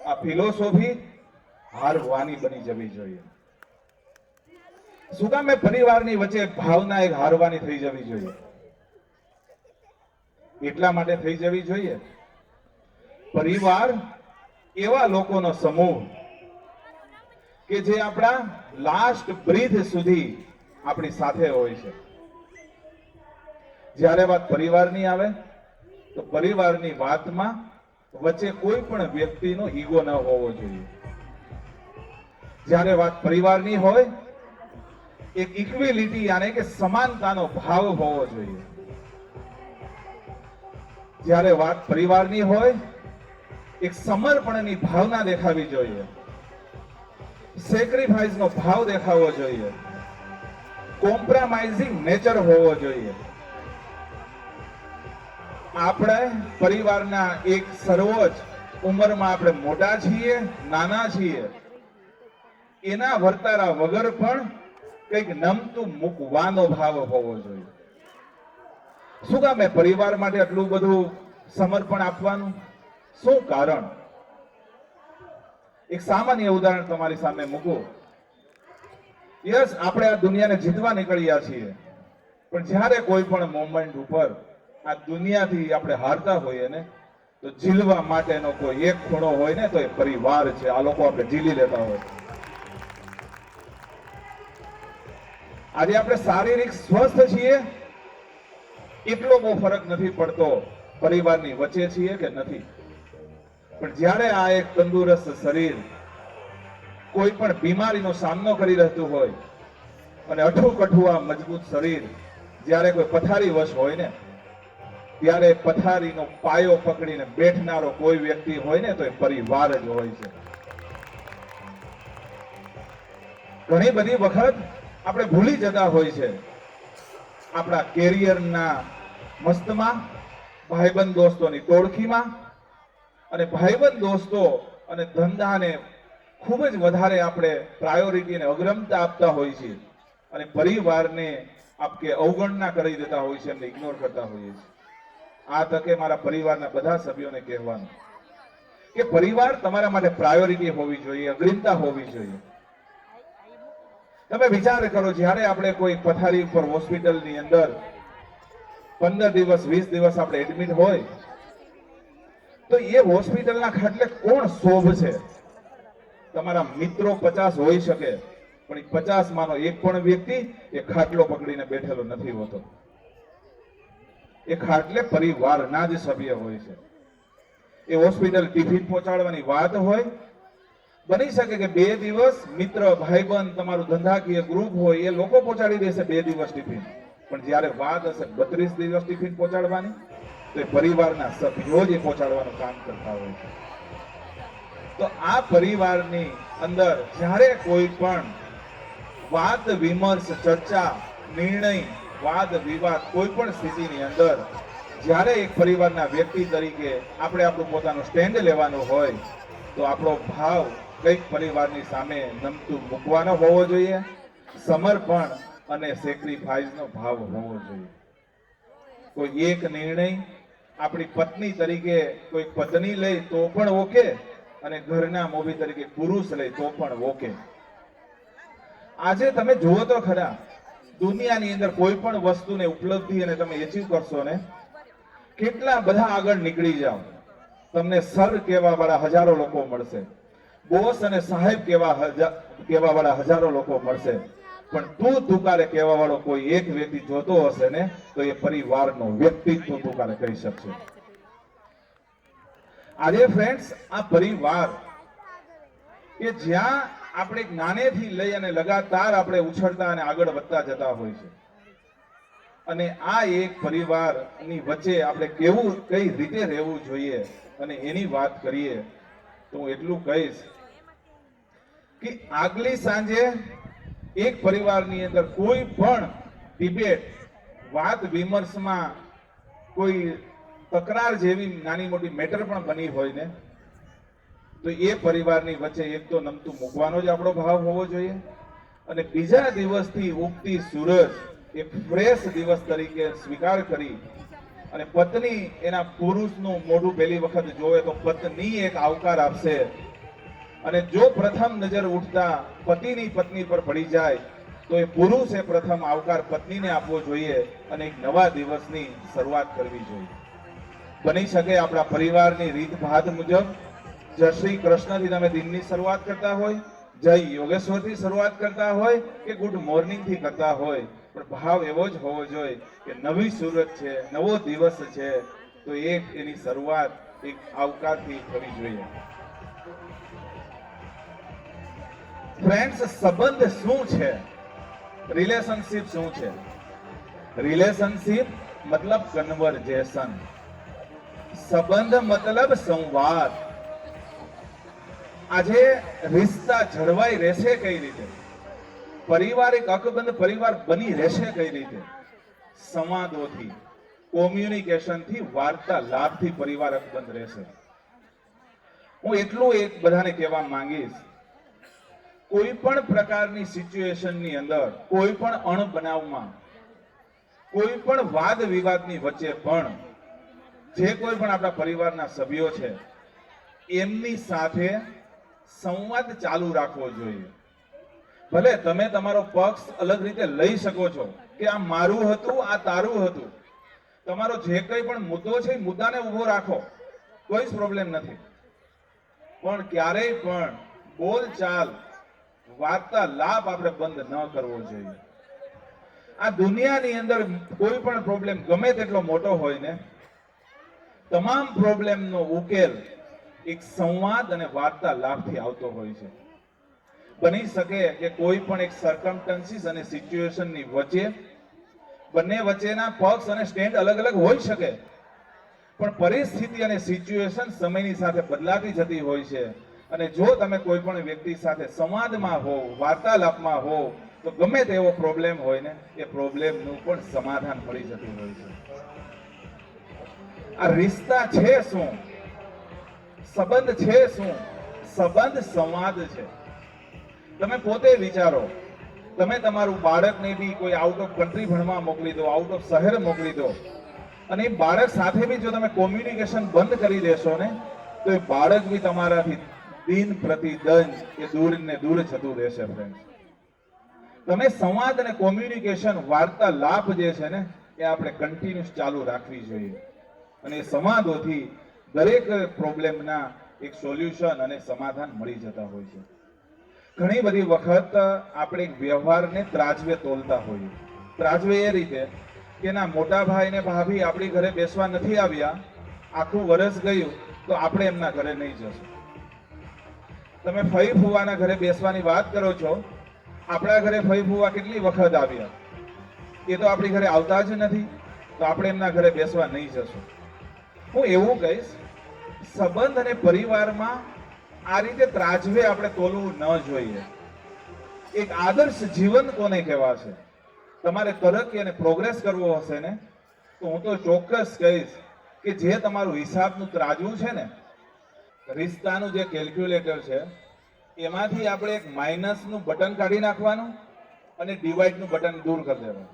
આ ફિલોસોફી હારવાની બની જવી જોઈએ. શું કામ એ પરિવારની વચ્ચે ભાવના એક હારવાની થઈ જવી જોઈએ? એટલા માટે થઈ જવી જોઈએ, પરિવાર એવા લોકોનો સમૂહ કે જે આપણા લાસ્ટ બ્રીથ સુધી આપણી સાથે હોય છે. જ્યારે વાત પરિવારની આવે તો પરિવારની વાતમાં વચ્ચે કોઈ પણ વ્યક્તિનો ઈગો ન હોવો જોઈએ. જ્યારે વાત પરિવારની હોય એક ઇક્વિલિટી યાને કે સમાનતાનો ભાવ હોવો જોઈએ. જ્યારે વાત પરિવારની હોય એક સમર્પણની ભાવના દેખાવી જોઈએ, સેક્રિફાઈસ નો ભાવ દેખાવો જોઈએ, કોમ્પ્રોમાઇઝિંગ નેચર હોવો જોઈએ. આપણે પરિવારના એક સર્વોચ્ચ ઉંમરમાં આપણે મોટા છીએ, નાના છીએ, એના વર્તારા વગર પણ કંઈક નમતું મૂકવાનો ભાવ હોવો જોઈએ. શું કામ એ પરિવાર માટે આટલું બધું સમર્પણ આપવાનું? શું કારણ? એક સામાન્ય ઉદાહરણ તમારી સામે મૂકું. યસ, આપણે આ દુનિયાને જીતવા નીકળ્યા છીએ, પણ જ્યારે કોઈ પણ મોમેન્ટ ઉપર આ દુનિયાથી આપણે હારતા હોઈએ ને, તો જીલવા માટેનો કોઈ એક ખૂણો હોય ને, તો એ પરિવાર છે. આ લોકો આપણે જીલી લેતા હોય. આજે આપણે શારીરિક સ્વસ્થ છીએ એટલો બહુ ફરક નથી પડતો પરિવારની વચ્ચે છીએ કે નથી. પણ જ્યારે આ એક તંદુરસ્ત શરીર કોઈ પણ બીમારીનો સામનો કરી રહેતું હોય અને અઠું આ મજબૂત શરીર જ્યારે કોઈ પથારી વશ હોય ને, ત્યારે પથારીનો પાયો પકડીને બેઠનારો કોઈ વ્યક્તિ હોય ને, તો એ પરિવાર જ હોય છે. ઘણી બધી વખત આપણે ભૂલી જતા હોય છે આપણા કેરિયરના મસ્તમાં, ભાઈબંધ દોસ્તોની ટોળકીમાં, અને ભાઈબંધ દોસ્તો અને ધંધાને ખૂબ જ વધારે આપણે પ્રાયોરિટી અને અગ્રમતા આપતા હોઈએ છીએ, અને પરિવારને આપણે અવગણના કરી દેતા હોઈએ છીએ, એમને ઇગ્નોર કરતા હોઈએ છીએ. આ તકે મારા પરિવારના બધા સભ્યોને કહેવાનું કે પરિવાર તમારા માટે પ્રાયોરિટી હોવી જોઈએ, અગ્રિમતા હોવી જોઈએ. તમે વિચાર કરો, જ્યારે આપણે કોઈ પથારી ઉપર હોસ્પિટલની અંદર 15 દિવસ 20 દિવસ આપણે એડમિટ હોય, તો એ હોસ્પિટલના ખાટલે કોણ શોભ છે? તમારા મિત્રો 50 હોઈ શકે, પણ એ 50 માનો એક પણ વ્યક્તિ એ ખાટલો પકડીને બેઠેલો નથી હોતો. એ ખાટલે પરિવારના જ સભ્ય હોય છે. એ હોસ્પિટલ ટિફિન પહોંચાડવાની વાત હોય, બની શકે કે 2 દિવસ મિત્ર, ભાઈબંધ, તમારું ધંધાકીય ગ્રુપ હોય, એ લોકો પહોંચાડી દેશે 2 દિવસ ટિફિન, પણ જ્યારે વાત હશે 32 દિવસ ટિફિન પહોંચાડવાની, તો એ પરિવારના સભ્યો જ પહોંચાડવાનું કામ કરતા હોય છે. તો આ પરિવારની અંદર જ્યારે કોઈ પણ વાત વિમર્શ, ચર્ચા, નિર્ણય, વાદ વિવાદ, કોઈ પણ સ્થિતિની અંદર જ્યારે એક પરિવારના વ્યક્તિ તરીકે આપણે આપણું પોતાનું સ્ટેન્ડ લેવાનું હોય, તો આપણો ભાવ કંઈક પરિવારની સામે નમતું મૂકવાનો હોવો જોઈએ, સમર્પણ અને સેક્રિફાઈસનો ભાવ હોવો જોઈએ. કોઈ એક નિર્ણય આપણી પત્ની તરીકે કોઈ પત્ની લે તો પણ ઓકે, અને ઘરના મોભી તરીકે પુરુષ લે તો પણ ઓકે. આજે તમે જુઓ તો ખરા, દુનિયાની અંદર કોઈ પણ વસ્તુને ઉપલબ્ધિ અને તમે એચીવ કરશો ને, કેટલા બધા આગળ નીકળી જાઓ, તમને સર કહેવા વાળા હજારો લોકો મળશે, બોસ અને સાહેબ કહેવા વાળા હજારો લોકો મળશે, પણ તું તુકારે કહેવા વાળો કોઈ એક વ્યક્તિ જોતો હશે ને, તો એ પરિવારનો વ્યક્તિત્વ તુકારે કહી શકશે. આજે ફ્રેન્ડ્સ, આ પરિવાર કે જ્યાં આપણે નાનેથી લઈ અને લગાતાર આપણે ઉછળતા અને આગળ વધતા જતા હોય છે, અને આ એક પરિવારની વચ્ચે આપણે કઈ રીતે રહેવું જોઈએ, અને એની વાત કરીએ તો હું એટલું કહીશ કે આગલી સાંજે એક પરિવારની અંદર કોઈ પણ ડિબેટ, વાત વિમર્શમાં કોઈ તકરાર જેવી નાની મોટી મેટર પણ બની હોય ને, તો એ પરિવારની વચ્ચે એક તો નમતું મૂકવાનો જ આપણો ભાવ હોવો જોઈએ, અને બીજા દિવસથી ઉગતી સૂરજ એક ફ્રેશ દિવસ તરીકે સ્વીકાર કરી, અને પત્ની એના પુરુષનું મોઢું પહેલી વખત જોવે તો પત્ની એક આવકાર આપશે, અને જો પ્રથમ નજર ઉઠતા પતિની પત્ની પર પડી જાય તો એ પુરુષે પ્રથમ આવકાર પત્નીને આપવો જોઈએ અને એક નવા દિવસની શરૂઆત કરવી જોઈએ. બની શકે આપણા પરિવારની રીતભાત મુજબ જય શ્રી કૃષ્ણથી તમે દિનની શરૂઆત કરતા હોય, જય યોગેશ્વરથી શરૂઆત કરતા હોય કે ગુડ મોર્નિંગથી કરતા હોય, પણ ભાવ એવો જ હોવો જોઈએ કે નવી સુરત છે, નવો દિવસ છે, તો એની શરૂઆત એક આવકારથી થવી જોઈએ. ફ્રેન્ડ્સ, સંબંધ શું છે? રિલેશનશિપ શું છે? રિલેશનશિપ મતલબ કન્વર્જેશન, સંબંધ મતલબ સંવાદ. આજે રિશ્તા જળવાઈ રહેશે કઈ રીતે? પરિવાર એક અકબંધ પરિવાર બની રહેશે કઈ રીતે? સંવાદોથી, કોમ્યુનિકેશનથી, વાર્તાલાપથી પરિવાર અકબંધ રહેશે. હું એટલું એક બધાને કહેવા માંગીશ, કોઈ પણ પ્રકારની સિચ્યુએશનની અંદર, કોઈ પણ અણબનાવમાં, કોઈ પણ વાદ વિવાદની વચ્ચે પણ જે કોઈ પણ આપણા પરિવારના સભ્યો છે એમની સાથે સંવાદ ચાલુ રાખવો જોઈએ. ભલે તમે તમારો પક્ષ અલગ રીતે લઈ શકો છો કે આ મારું હતું, આ તારું હતું. તમારો જે કંઈ પણ મુદ્દો છે એ મુદ્દાને ઉભો રાખો, કોઈ જ પ્રોબ્લેમ નથી. પણ ક્યારેય પણ બોલચાલ, વાર્તાલાપ આપણે બંધ ન કરવો જોઈએ. આ દુનિયાની અંદર કોઈ પણ પ્રોબ્લેમ ગમે તેટલો મોટો હોય ને, તમામ પ્રોબ્લેમનો ઉકેલ એક સંવાદ અને વાર્તાલાપથી આવતો હોય છે. બની શકે કે કોઈ પણ એક સર્કમસ્ટન્સીસ અને સિચ્યુએશનની વચ્ચે બંને વચ્ચેના પક્ષ અને સ્ટેન્ડ અલગ અલગ હોઈ શકે, પણ પરિસ્થિતિ અને સિચ્યુએશન સમયની સાથે બદલાતી જતી હોય છે. અને જો તમે કોઈ પણ વ્યક્તિ સાથે સંવાદમાં હો, વાર્તાલાપમાં હો, તો ગમે તેવો પ્રોબ્લેમ હોય ને, એ પ્રોબ્લેમનું પણ સમાધાન મળી જતું હોય છે. આ રિશ્તા છે શું? સંબંધ છે શું? સંબંધ સંવાદ છે. તમે પોતે વિચારો, તમે તમારું બાળકને બી કોઈ આઉટ ઓફ કન્ટ્રી ભણવા મોકલી દો, આઉટ ઓફ શહેર મોકલી દો, અને એ બાળક સાથે બી જો તમે કોમ્યુનિકેશન બંધ કરી દેશો ને, તો એ બાળક બી તમારાથી દિન પ્રતિદિન એ દૂર ને દૂર જતું રહેશે. ફ્રેન્ડ, તમે સંવાદ અને કોમ્યુનિકેશન, વાર્તાલાપ જે છે ને, એ આપણે કન્ટિન્યુઅસ ચાલુ રાખવી જોઈએ. અને એ સંવાદોથી દરેક પ્રોબ્લેમના એક સોલ્યુશન અને સમાધાન મળી જતા હોય છે. ઘણી બધી વખત આપણે વ્યવહારને ત્રાજવે તોલતા હોઈએ. ત્રાજવે એ રીતે કે ના, મોટા ભાઈ ને ભાભી આપણી ઘરે બેસવા નથી આવ્યા, આખું વર્ષ ગયું તો આપણે એમના ઘરે નહીં જશું. તમે ફઈ ફુવાના ઘરે બેસવાની વાત કરો છો, આપણા ઘરે ફઈ ફુવા કેટલી વખત આવ્યા, એ તો આપણી ઘરે આવતા જ નથી, તો આપણે એમના ઘરે બેસવા નહીં જશું. હું એવું કહીશ, સંબંધ અને પરિવારમાં આ રીતે ત્રાજવે આપણે તોલવું ન જોઈએ. એક આદર્શ જીવન કોને કહેવાશે? તમારે તરક્કી અને પ્રોગ્રેસ કરવો હશે ને, તો હું તો ચોક્કસ કહીશ કે જે તમારું હિસાબનું ત્રાજવું છે ને, રિશ્તાનું જે કેલ્ક્યુલેટર છે, એમાંથી આપણે એક માઇનસનું બટન કાઢી નાખવાનું અને ડિવાઈડનું બટન દૂર કરી દેવાનું.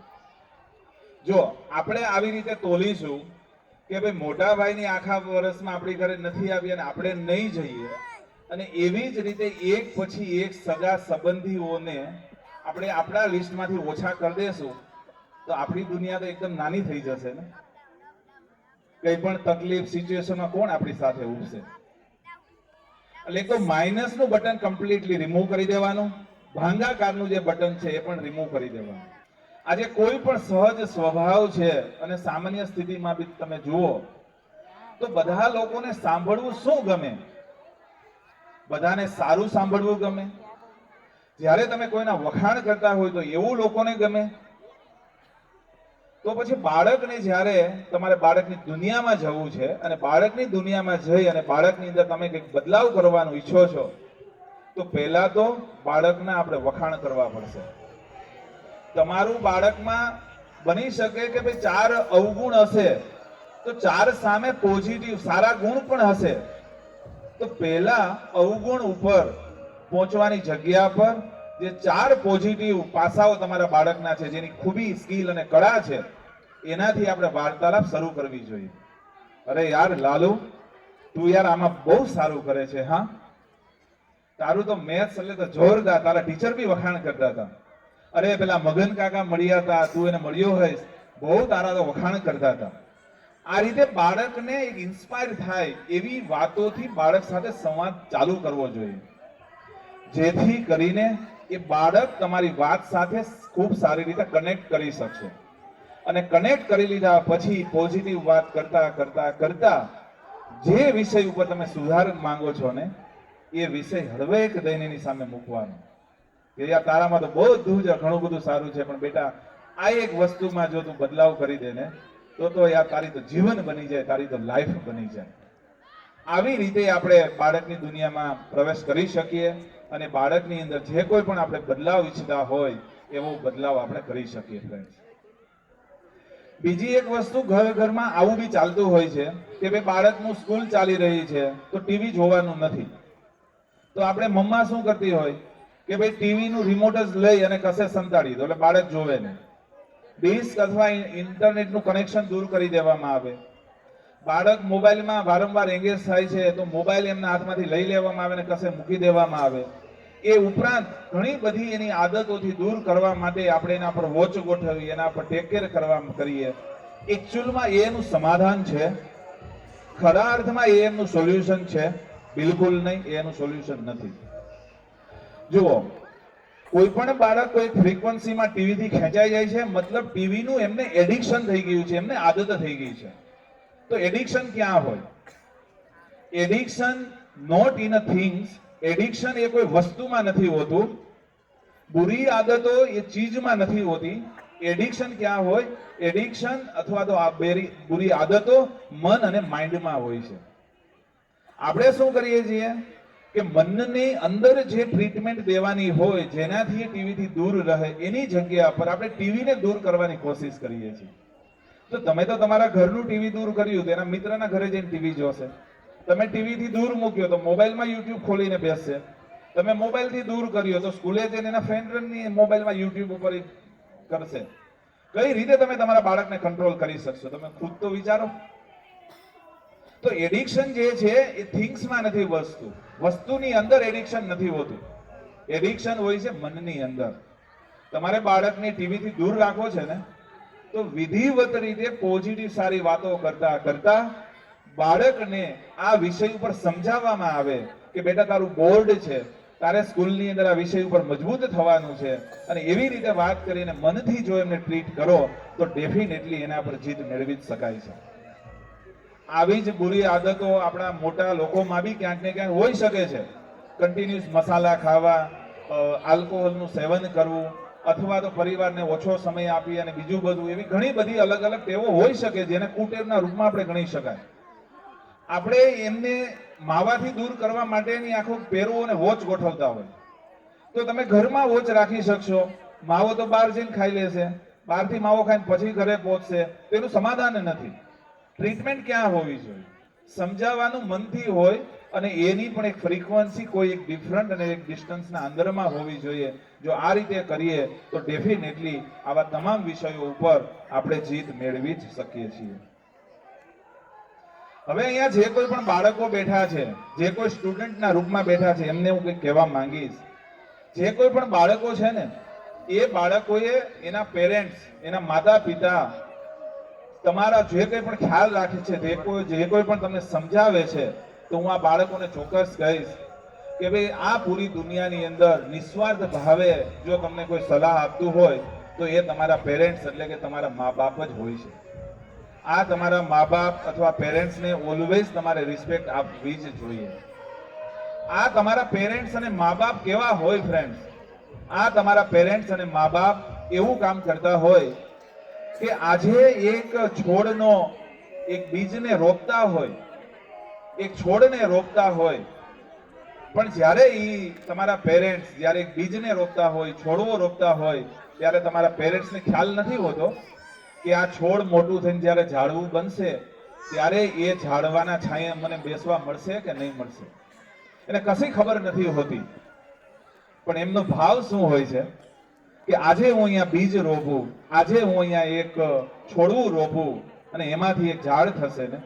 જો આપણે આવી રીતે તોલીશું કે ભાઈ મોટા ભાઈની આખા વર્ષમાં આપણી ઘરે નથી આવી અને આપણે નહીં જઈએ, અને એવી જ રીતે એક પછી એક સગા સંબંધીઓને આપણે આપણા લિસ્ટમાંથી ઓછા કરી દેશું, તો આપણી દુનિયા તો એકદમ નાની થઈ જશે ને. કઈ પણ તકલીફ સિચ્યુએશનમાં કોણ આપણી સાથે ઉભશે? એટલે તો માઇનસનું બટન કમ્પ્લીટલી રિમૂવ કરી દેવાનું, ભાંગાકારનું જે બટન છે એ પણ રિમૂવ કરી દેવાનું. આજે કોઈ પણ સહજ સ્વભાવ છે, અને સામાન્ય સ્થિતિમાં બી તમે જુઓ તો બધા લોકોને સાંભળવું શું ગમે? બધાને સારું સાંભળવું ગમે. જ્યારે તમે કોઈના વખાણ કરતા હોય તો એવું લોકોને ગમે. તો પછી બાળકને જ્યારે તમારે બાળકની દુનિયામાં જવું છે, અને બાળકની દુનિયામાં જઈ અને બાળકની અંદર તમે કંઈક બદલાવ કરવાનું ઈચ્છો છો, તો પહેલા તો બાળકના આપણે વખાણ કરવા પડશે. તમારું બાળકમાં બની શકે કે ભાઈ 4 અવગુણ હશે, તો 4 સામે પોઝિટિવ સારા ગુણ પણ હશે. તો પહેલા અવગુણ ઉપર પહોંચવાની જગ્યા પર જે 4 પોઝિટિવ પાસાઓ તમારા બાળકના છે, જેની ખૂબી, સ્કિલ અને કળા છે, એનાથી આપણે વાર્તાલાપ શરૂ કરવી જોઈએ. અરે યાર લાલુ, તું યાર આમાં બહુ સારું કરે છે. હા, તારું તો મેથ્સ એટલે તો જોરદાર, તારા ટીચર બી વખાણ કરતા હતા. અરે પેલા મગન કાકા મળ્યા હતા, તું એને મળ્યો હોઈશ, બહુ તારા તો વખાણ કરતા હતા. આ રીતે બાળકને એક ઇન્સ્પાયર થાય એવી વાતોથી બાળક સાથે સંવાદ ચાલુ કરવો જોઈએ, જેથી કરીને એ બાળક તમારી વાત સાથે ખૂબ સારી રીતે કનેક્ટ કરી શકશે. અને કનેક્ટ કરી લીધા પછી પોઝિટિવ વાત કરતા કરતા કરતા જે વિષય ઉપર તમે સુધાર માંગો છો ને એ વિષય હળવેક દઈને એની સામે મૂકવાનો કે યાર તારામાં તો બધું જ ઘણું બધું સારું છે, પણ બેટા આ એક વસ્તુમાં જો તું બદલાવ કરી દે ને તો યાર તારી તો જીવન બની જાય, તારી તો લાઈફ બની જાય. આવી રીતે આપણે બાળકની દુનિયામાં પ્રવેશ કરી શકીએ અને બાળકની અંદર જે કોઈ પણ આપણે બદલાવ ઈચ્છતા હોય એવો બદલાવ આપણે કરી શકીએ. ફ્રેન્ડ્સ, બીજી એક વસ્તુ ઘરમાં આવું બી ચાલતું હોય છે કે ભાઈ બાળકનું સ્કૂલ ચાલી રહી છે તો ટીવી જોવાનું નથી, તો આપણે મમ્મા શું કરતી હોય કે ભાઈ ટીવી નું રિમોટ જ લઈ અને કશે સંતાડી દો એટલે બાળક જોવે ને. ડિસ્ક અથવા ઇન્ટરનેટ નું કનેક્શન દૂર કરી દેવામાં આવે. બાળક મોબાઈલમાં વારંવાર એંગેજ થાય છે તો મોબાઈલ એમના હાથમાંથી લઈ લેવામાં આવે અને કશે મૂકી દેવામાં આવે. એ ઉપરાંત ઘણી બધી એની આદતોથી દૂર કરવા માટે આપણે એના પર વોચ ગોઠવીએ, એના પર ટેક કેર કરવા કરીએ. એકચ્યુઅલમાં એનું સમાધાન છે? ખરા અર્થમાં એનું સોલ્યુશન છે? બિલકુલ નહીં, એનું સોલ્યુશન નથી. જુઓ, કોઈ પણ બાળક કોઈ ફ્રીક્વન્સીમાં ટીવી થી ખેંચાઈ જાય છે, મતલબ ટીવી નું એમને એડિક્શન થઈ ગયું છે, એમને આદત થઈ ગઈ છે. તો એડિક્શન ક્યાં હોય? Addiction not in a things. Addiction એ કોઈ વસ્તુમાં નથી હોતું, બુરી આદતો એ ચીજમાં નથી હોતી. એડિક્શન ક્યાં હોય? એડિક્શન અથવા તો આ બુરી આદતો મન અને માઇન્ડમાં હોય છે. આપણે શું કરીએ છીએ કે મનની અંદર જે ટ્રીટમેન્ટ દેવાની હોય, જેનાથી ટીવી થી દૂર રહે, એની જગ્યા પર આપણે ટીવીને દૂર કરવાની કોશિશ કરીએ છીએ. તો તમે તો તમારા ઘરનું ટીવી દૂર કર્યું, તેના મિત્રના ઘરે જઈને ટીવી જોશે. તમે ટીવી થી દૂર મૂક્યો તો મોબાઈલમાં યુટ્યુબ ખોલીને બેસશે. તમે મોબાઈલ થી દૂર કર્યો તો સ્કૂલે જઈને એના ફ્રેન્ડની મોબાઈલમાં યુટ્યુબ ઉપર કરશે. કઈ રીતે તમે તમારા બાળકને કંટ્રોલ કરી શકશો? તમે ખુદ તો વિચારો. તો એડિક્શન જે છે એ થિંગ્સમાં નથી, વસ્તુની અંદર એડિક્શન નથી હોતું. એડિક્શન હોય છે મનની અંદર. તમારે બાળકને ટીવી થી દૂર રાખવો છે ને, તો વિધિવત રીતે પોઝિટિવ સારી વાતો કરતા કરતા બાળકને આ વિષય ઉપર સમજાવવામાં આવે કે બેટા તારું બોર્ડ છે, તારે સ્કૂલની અંદર આ વિષય ઉપર મજબૂત થવાનું છે, અને એવી રીતે વાત કરીને મનથી જો એમને ટ્રીટ કરો તો ડેફિનેટલી એના પર જીત મેળવી જ શકાય છે. આવી જ બુરી આદતો આપણા મોટા લોકોમાં બી ક્યાંક ને ક્યાંક હોઈ શકે છે. કન્ટિન્યુઅસ મસાલા ખાવા, આલ્કોહોલનું સેવન કરવું, અથવા તો પરિવારને ઓછો સમય આપી અને બીજું બધું, એવી ઘણી બધી અલગ અલગ ટેવો હોઈ શકે જેને કુટેવના રૂપમાં આપણે ગણી શકાય. આપણે એમને માવાથી દૂર કરવા માટેની આખો પેરો અને વોચ ગોઠવતા હોય તો તમે ઘરમાં વોચ રાખી શકશો. માવો તો બહાર જઈને ખાઈ લેશે, બહારથી માવો ખાઈને પછી ઘરે પહોંચશે, તેનું સમાધાન નથી. ટ્રીટમેન્ટ ક્યાં હોવી જોઈએ? સમજાવવાનું મનથી હોય અને એની પણ એક ફ્રીક્વન્સી કોઈ એક ડિફરન્ટ અને એક ડિસ્ટન્સના અંદરમાં હોવી જોઈએ. જો આ રીતે કરીએ તો ડેફિનેટલી આવા તમામ વિષયો ઉપર આપણે જીત મેળવી જ શકીએ છીએ. હવે અહીંયા જે કોઈ પણ બાળકો બેઠા છે, જે કોઈ સ્ટુડન્ટના રૂપમાં બેઠા છે, એમને હું કંઈક કહેવા માંગીશ. જે કોઈ પણ બાળકો છે ને, એ બાળકોએ એના પેરેન્ટ્સ, એના માતા પિતા તમારા જે કંઈ પણ ખ્યાલ રાખે છે, જે કોઈ પણ તમને સમજાવે છે, તો હું આ બાળકોને ચોક્કસ કહીશ કે ભાઈ આ પૂરી દુનિયાની અંદર નિસ્વાર્થ ભાવે જો તમને કોઈ સલાહ આપતું હોય તો એ તમારા પેરેન્ટ્સ એટલે કે તમારા મા બાપ જ હોય છે. આ તમારા મા બાપ અથવા પેરેન્ટ્સને ઓલવેઝ તમારે રિસ્પેક્ટ આપવી જ જોઈએ. આ તમારા પેરેન્ટ્સ અને મા બાપ કેવા હોય ફ્રેન્ડ્સ? આ તમારા પેરેન્ટ્સ અને મા બાપ એવું કામ કરતા હોય કે આજે એક છોડનો એક બીજને રોપતા હોય, એક છોડને રોપતા હોય, પણ જ્યારે તમારા પેરેન્ટ્સ જ્યારે એક બીજને રોપતા હોય, છોડવો રોપતા હોય, ત્યારે તમારા પેરેન્ટ્સને ખ્યાલ નથી હોતો કે આ છોડ મોટું થઈને જ્યારે ઝાડવું બનશે ત્યારે એ ઝાડવાના છાંયે મને બેસવા મળશે કે નહીં મળશે, એને કશી ખબર નથી હોતી. પણ એમનો ભાવ શું હોય છે કે આજે હું અહીંયા બીજ રોપું, આજે હું અહીંયા એક છોડવું રોપું અને એમાંથી એક ઝાડ થશે ને,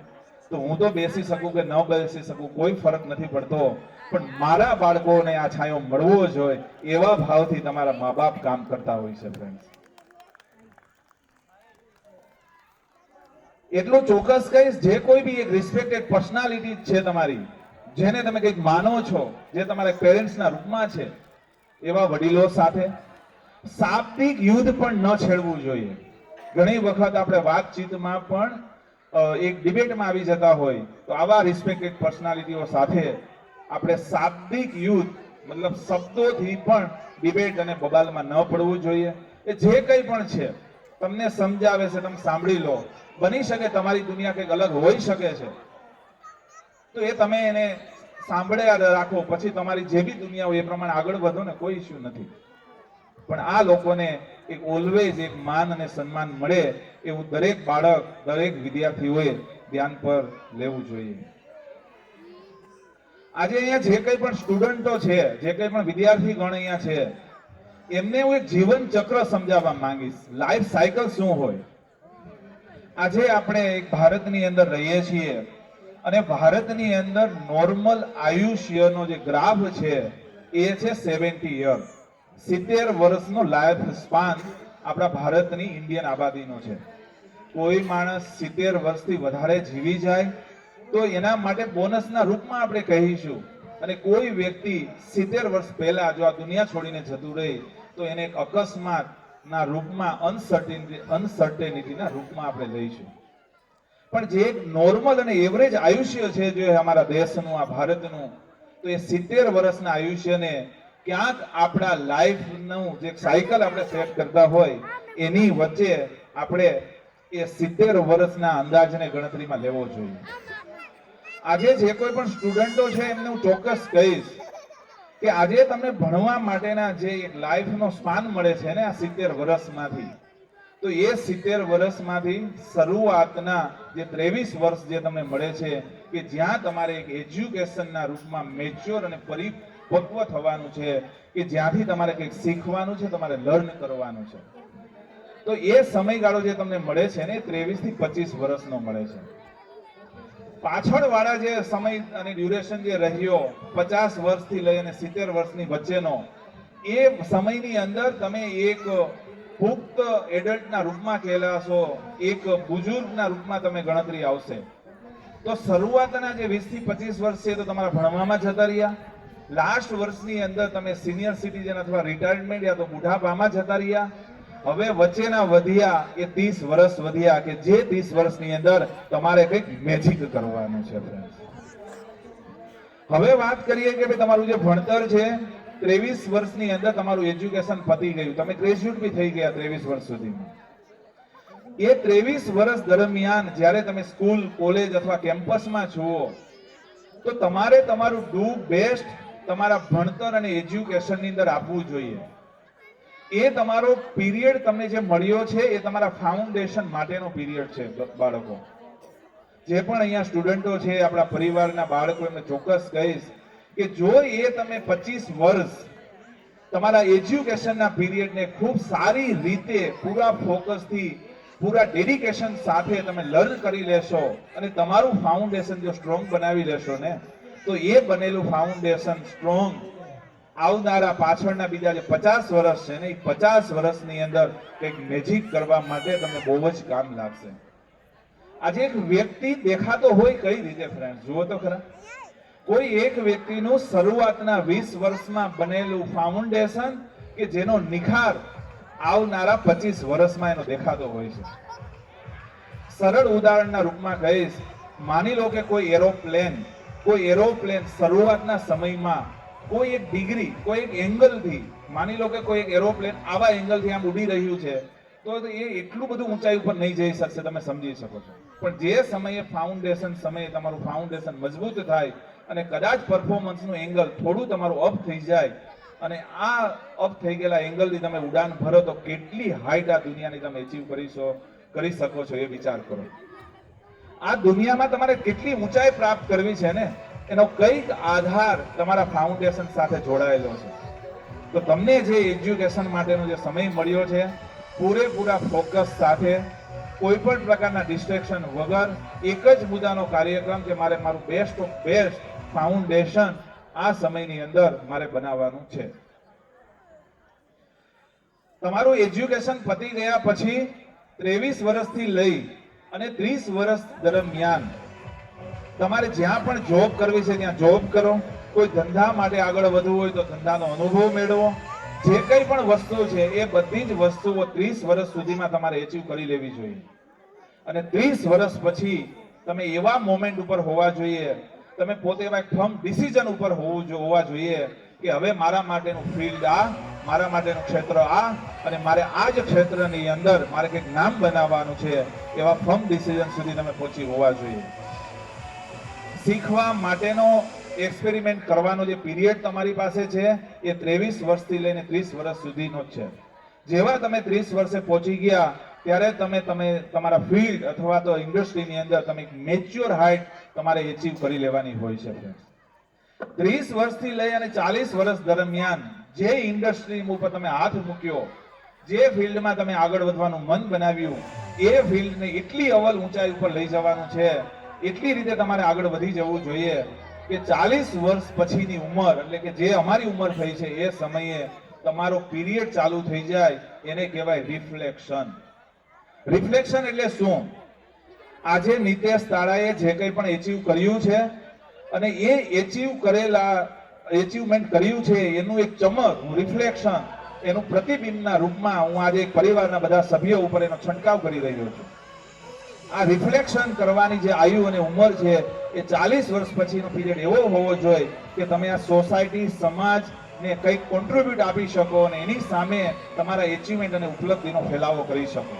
તો હું તો બેસી શકું કે ન બેસી શકું કોઈ ફરક નથી પડતો, પણ મારા બાળકોને આ છાંયો મળવો જોઈએ એવા ભાવથી તમારા મા બાપ કામ કરતા હોય છે ફ્રેન્ડ્સ. એટલું ચોક્કસ કહીશ, જે કોઈ બી એક રિસ્પેક્ટેડ પર્સનાલિટી છે તમારી, જેને તમે કંઈક માનો છો, જે તમારા પેરેન્ટ્સના રૂપમાં છે, એવા વડીલો સાથે શાબ્દિક યુદ્ધ પણ ન છેડવું જોઈએ. ઘણી વખત આપણે વાતચીતમાં પણ એક ડિબેટમાં આવી જતા હોય, તો આવા રિસ્પેક્ટેડ પર્સનાલિટીઓ સાથે આપણે શાબ્દિક યુદ્ધ મતલબ શબ્દોથી પણ ડિબેટ અને બબાલમાં ન પડવું જોઈએ. એ જે કંઈ પણ છે તમને સમજાવે છે, તમે સાંભળી લો. બની શકે તમારી દુનિયા કંઈક અલગ હોઈ શકે છે, તો એ તમે એને સાંભળ્યા રાખો, પછી તમારી જે બી દુનિયા હોય એ પ્રમાણે આગળ વધો ને, કોઈ ઇશ્યુ નથી. પણ આ લોકોને એક ઓલવેઝ એક માન અને સન્માન મળે એવું દરેક બાળક, દરેક વિદ્યાર્થીઓએ ધ્યાન પર લેવું જોઈએ. આજે અહીંયા જે કંઈ પણ સ્ટુડન્ટો છે, જે કંઈ પણ વિદ્યાર્થી ગણ અહીંયા છે, એમને હું એક જીવન ચક્ર સમજાવવા માંગીશ. લાઈફ સાયકલ શું હોય. આજે આપણે એક ભારતની અંદર રહીએ છીએ અને ભારતની અંદર નોર્મલ આયુષ્યનો જે ગ્રાફ છે એ છે 70 યર. 70 વર્ષનો લાઈફ સ્પાન આપણા ભારતની ઇન્ડિયન આબાદીનો છે. કોઈ માણસ 70 વર્ષથી વધારે જીવી જાય તો એના માટે બોનસના રૂપમાં આપણે કહીશું, અને કોઈ વ્યક્તિ 70 વર્ષ પહેલા જો આ દુનિયા છોડીને જતું રહે તો એને એક અકસ્માતના રૂપમાં, અનસર્ટેનિટીના રૂપમાં આપણે લઈશું. પણ જે એક નોર્મલ અને એવરેજ આયુષ્ય છે જો અમારા દેશનું, આ ભારતનું, તો એ 70 વર્ષના આયુષ્યને ક્યાંક આપણા લાઈફનું જે સાયકલ આપણે સેટ કરતા હોય એની વચ્ચે આપણે એ 70 વર્ષના અંદાજને ગણતરીમાં લેવો જોઈએ. આજે જે કોઈ પણ સ્ટુડન્ટો છે એમને હું ચોક્કસ કહીશ કે આજે તમને ભણવા માટેના જે એક લાઈફનો સ્પાન મળે છે ને આ 70 વર્ષમાંથી, તો એ 70 વર્ષમાંથી શરૂઆતના જે 23 વર્ષ જે તમને મળે છે કે જ્યાં તમારે એક એજ્યુકેશનના રૂપમાં મેચ્યોર અને પરિપક્વ થવાનું છે, કે જ્યાંથી તમારે કંઈક શીખવાનું છે, તમારે લર્ન કરવાનું છે, તો એ સમયગાળો જે તમને મળે છે ને 23 થી 25 વર્ષનો મળે છે. પાછળ વાળા જે સમય અને ડ્યુરેશન જે રહ્યો 50 વર્ષથી લઈ અને 70 વર્ષની વચ્ચેનો, એ સમયની અંદર તમે એક પુખ્ત એડલ્ટના રૂપમાં કહેલાશો, એક બુજુર્ગના રૂપમાં તમે ગણતરી આવશે. તો શરૂઆતના જે 20 થી 25 વર્ષ છે તો તમારા ભણવામાં જતા રહ્યા. લાસ્ટ વર્ષની અંદર તમે સિનિયર સિટીઝન અથવા રિટાયરમેન્ટ યા તો બુઢાપામાં જતા રહ્યા. હવે વચ્ચેના વધ્યા એ 30 વર્ષ વધ્યા, કે જે 30 વર્ષની અંદર તમારે કંઈક મેજિક કરવાનું છે ફ્રેન્ડ્સ. હવે વાત કરીએ કે ભાઈ તમારું જે ભણતર છે 23 વર્ષની અંદર તમારું એજ્યુકેશન પતી ગયું, તમે ગ્રેજ્યુએટ બી થઈ ગયા 23 વર્ષ સુધીમાં. એ 23 વર્ષ દરમિયાન જ્યારે તમે સ્કૂલ, કોલેજ અથવા કેમ્પસમાં છો તો તમારે તમારું ડુ બેસ્ટ તમારા ભણતર અને એજ્યુકેશનની અંદર આપવું જોઈએ. એ તમારો પીરિયડ તમને જે મળ્યો છે એ તમારા ફાઉન્ડેશન માટેનો પીરિયડ છે. બાળકો જે પણ અહીંયા સ્ટુડન્ટો છે, આપણા પરિવારના બાળકો, એમને ચોક્કસ કહીશ કે જો એ તમે 25 વર્ષ તમારા એજ્યુકેશનના પીરિયડને ખૂબ સારી રીતે પૂરા ફોકસથી, પૂરા ડેડિકેશન સાથે તમે લર્ન કરી લેશો અને તમારું ફાઉન્ડેશન જો સ્ટ્રોંગ બનાવી લેશો ને, તો એ બનેલું ફાઉન્ડેશન સ્ટ્રોંગ આવનારા પાછળના બીજા જે 50 વર્ષ છે ને એ 50 વર્ષની અંદર કંઈક મેજિક કરવા માટે તમને બહુ જ કામ લાગશે. આજે એક વ્યક્તિ દેખાતો હોય કઈ રીતે ફ્રેન્ડ, જુઓ તો ખરા. કોઈ એક વ્યક્તિનું શરૂઆતના 20 વર્ષમાં બનેલું ફાઉન્ડેશન કે જેનો નિખાર આવનારા 25 વર્ષમાં એનો દેખાતો હોય છે. સરળ ઉદાહરણના રૂપમાં કહીશ, માની લો કે કોઈ એરોપ્લેન શરૂઆતના સમયમાં કોઈ એક ડિગ્રી, કોઈ એક એંગલથી, માની લો કે કોઈ એક એરોપ્લેન આવા એંગલથી આમ ઉડી રહ્યું છે તો એ એટલું બધું ઊંચાઈ ઉપર નહીં જઈ શકશે, તમે સમજી શકો છો. પણ જે સમયે ફાઉન્ડેશન સમયે તમારું ફાઉન્ડેશન મજબૂત થાય અને કદાચ પરફોર્મન્સનું એંગલ થોડું તમારું અપ થઈ જાય અને આ અપ થઈ ગયેલા એંગલથી તમે ઉડાન ભરો તો કેટલી હાઈટ આ દુનિયાની તમે અચીવ કરી શકો છો એ વિચાર કરો. આ દુનિયામાં તમારે કેટલી ઊંચાઈ પ્રાપ્ત કરવી છે ને, એનો કઈક આધાર તમારા ફાઉન્ડેશન સાથે જોડાયેલો છે. તો તમને જે એજ્યુકેશન માટેનો જે સમય મળ્યો છે પૂરેપૂરા ફોકસ સાથે, કોઈ પણ પ્રકારના ડિસ્ટ્રેક્શન વગર એક જ મુદ્દાનો કાર્યક્રમ કે મારે મારું બેસ્ટ ઓફ બેસ્ટ ફાઉન્ડેશન આ સમયની અંદર મારે બનાવવાનું છે. તમારું એજ્યુકેશન પતી ગયા પછી 23 વર્ષથી લઈ અને 30 વર્ષ દરમિયાન તમારે જ્યાં પણ જોબ કરવી છે ત્યાં જોબ કરો. કોઈ ધંધા માટે આગળ વધવું હોય તો ધંધાનો અનુભવ મેળવો. જે કંઈ પણ વસ્તુ છે એ બધી જ વસ્તુઓ 30 વર્ષ સુધીમાં તમારે એચીવ કરી લેવી જોઈએ. અને 30 વર્ષ પછી તમે એવા મોમેન્ટ ઉપર હોવા જોઈએ, તમે પોતે એવા ફર્મ ડિસિઝન ઉપર હોવા જોઈએ કે હવે મારા માટેનું ફિલ્ડ આ, મારા માટેનું ક્ષેત્ર આ, અને મારે આ જ ક્ષેત્રની અંદર મારે કંઈક નામ બનાવવાનું છે. એવા ફર્મ ડિસિઝન સુધી તમે પહોંચી હોવા જોઈએ. શીખવા માટેનો એક્સપેરિમેન્ટ કરવાનો જે પીરિયડ તમારી પાસે છે એ 23 વર્ષથી લઈને 30 વર્ષ સુધીનો જ છે. જેવા તમે 30 વર્ષે પહોંચી ગયા ત્યારે તમે તમારા ફિલ્ડ અથવા તો ઇન્ડસ્ટ્રીની અંદર તમે મેચ્યોર હાઇટ તમારે એચીવ કરી લેવાની હોય છે. 30 વર્ષથી લઈ અને 40 વર્ષ દરમિયાન જે ઇન્ડસ્ટ્રી ઉપર તમે હાથ મૂક્યો, જે ફિલ્ડમાં તમે આગળ વધવાનું મન બનાવ્યું, એ ફિલ્ડને એટલી અવ્વલ ઊંચાઈ ઉપર લઈ જવાનું છે, એટલી રીતે તમારે આગળ વધી જવું જોઈએ કે 40 વર્ષ પછીની ઉંમર એટલે કે જે અમારી ઉંમર થઈ છે એ સમયે તમારો પીરિયડ ચાલુ થઈ જાય. એને કહેવાય રિફ્લેક્શન. રિફ્લેક્શન એટલે શું? આજે નિતેશ તાળાએ જે કંઈ પણ એચીવ કર્યું છે અને એ એચીવમેન્ટ કર્યું છે એનું એક ચમક, રિફ્લેક્શન, એનું પ્રતિબિંબના રૂપમાં હું આજે એક પરિવારના બધા સભ્યો ઉપર એનો છંટકાવ કરી રહ્યો છું. આ રિફ્લેક્શન કરવાની જે આયુ અને ઉંમર છે એ 40 વર્ષ પછીનો પીરિયડ એવો હોવો જોઈએ કે તમે આ સોસાયટી, સમાજને કંઈક કોન્ટ્રીબ્યુટ આપી શકો અને એની સામે તમારા એચીવમેન્ટ અને ઉપલબ્ધિનો ફેલાવો કરી શકો.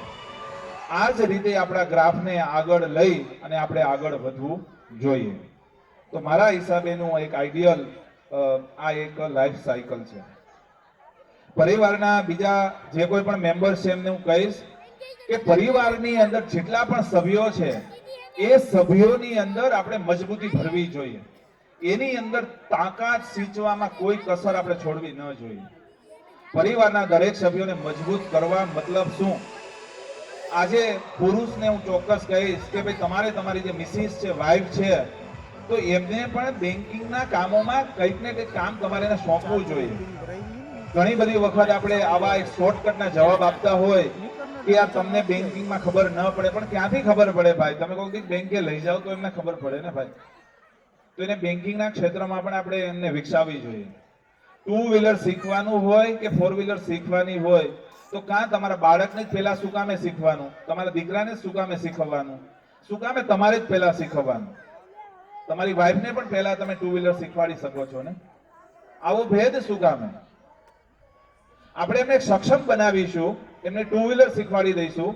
આ જ રીતે આપણા ગ્રાફને આગળ લઈ અને આપણે આગળ વધવું જોઈએ. તો મારા હિસાબેનું એક આઈડિયલ આ એક લાઈફ સાયકલ છે. પરિવારના બીજા જે કોઈ પણ મેમ્બર્સ છે એમને હું કહીશ કે પરિવારની અંદર જેટલા પણ સભ્યો છે એ સભ્યોની અંદર આપણે મજબૂતી ભરવી જોઈએ. એની અંદર તાકાત સિંચવામાં કોઈ કસર આપણે છોડવી ન જોઈએ. પરિવારના દરેક સભ્યોને મજબૂત કરવા મતલબ શું? આજે પુરુષને હું ચોક્કસ કહીશ કે ભાઈ તમારે તમારી જે મિસિસ છે, વાઇફ છે, તો એમને પણ બેન્કિંગના કામોમાં કંઈક ને કંઈક કામ તમારે એને સોંપવું જોઈએ. ઘણી બધી વખત આપણે આવા એક શોર્ટકટના જવાબ આપતા હોય કે યાર તમને બેન્કિંગમાં ખબર ન પડે, પણ ક્યાંથી ખબર પડે ભાઈ? તમે કોઈ બેંકે લઈ જાઓ તો એમને ખબર પડે ને ભાઈ. તો એને બેન્કિંગના ક્ષેત્રમાં પણ આપણે એમને વિકસાવવી જોઈએ. 2 વ્હીલર શીખવાનું હોય કે 4 વ્હીલર શીખવાની હોય તો કાં તમારા બાળકને જ પહેલા શું કામે શીખવાનું, તમારા દીકરાને જ શું કામે શીખવવાનું, શું કામે તમારે જ પહેલા શીખવવાનું? તમારી વાઈફને પણ પહેલા તમે 2 વ્હીલર શીખવાડી શકો છો ને. આવો ભેદ શું કામે? આપણે એમને સક્ષમ બનાવીશું, એમને 2 વ્હીલર શીખવાડી દઈશું.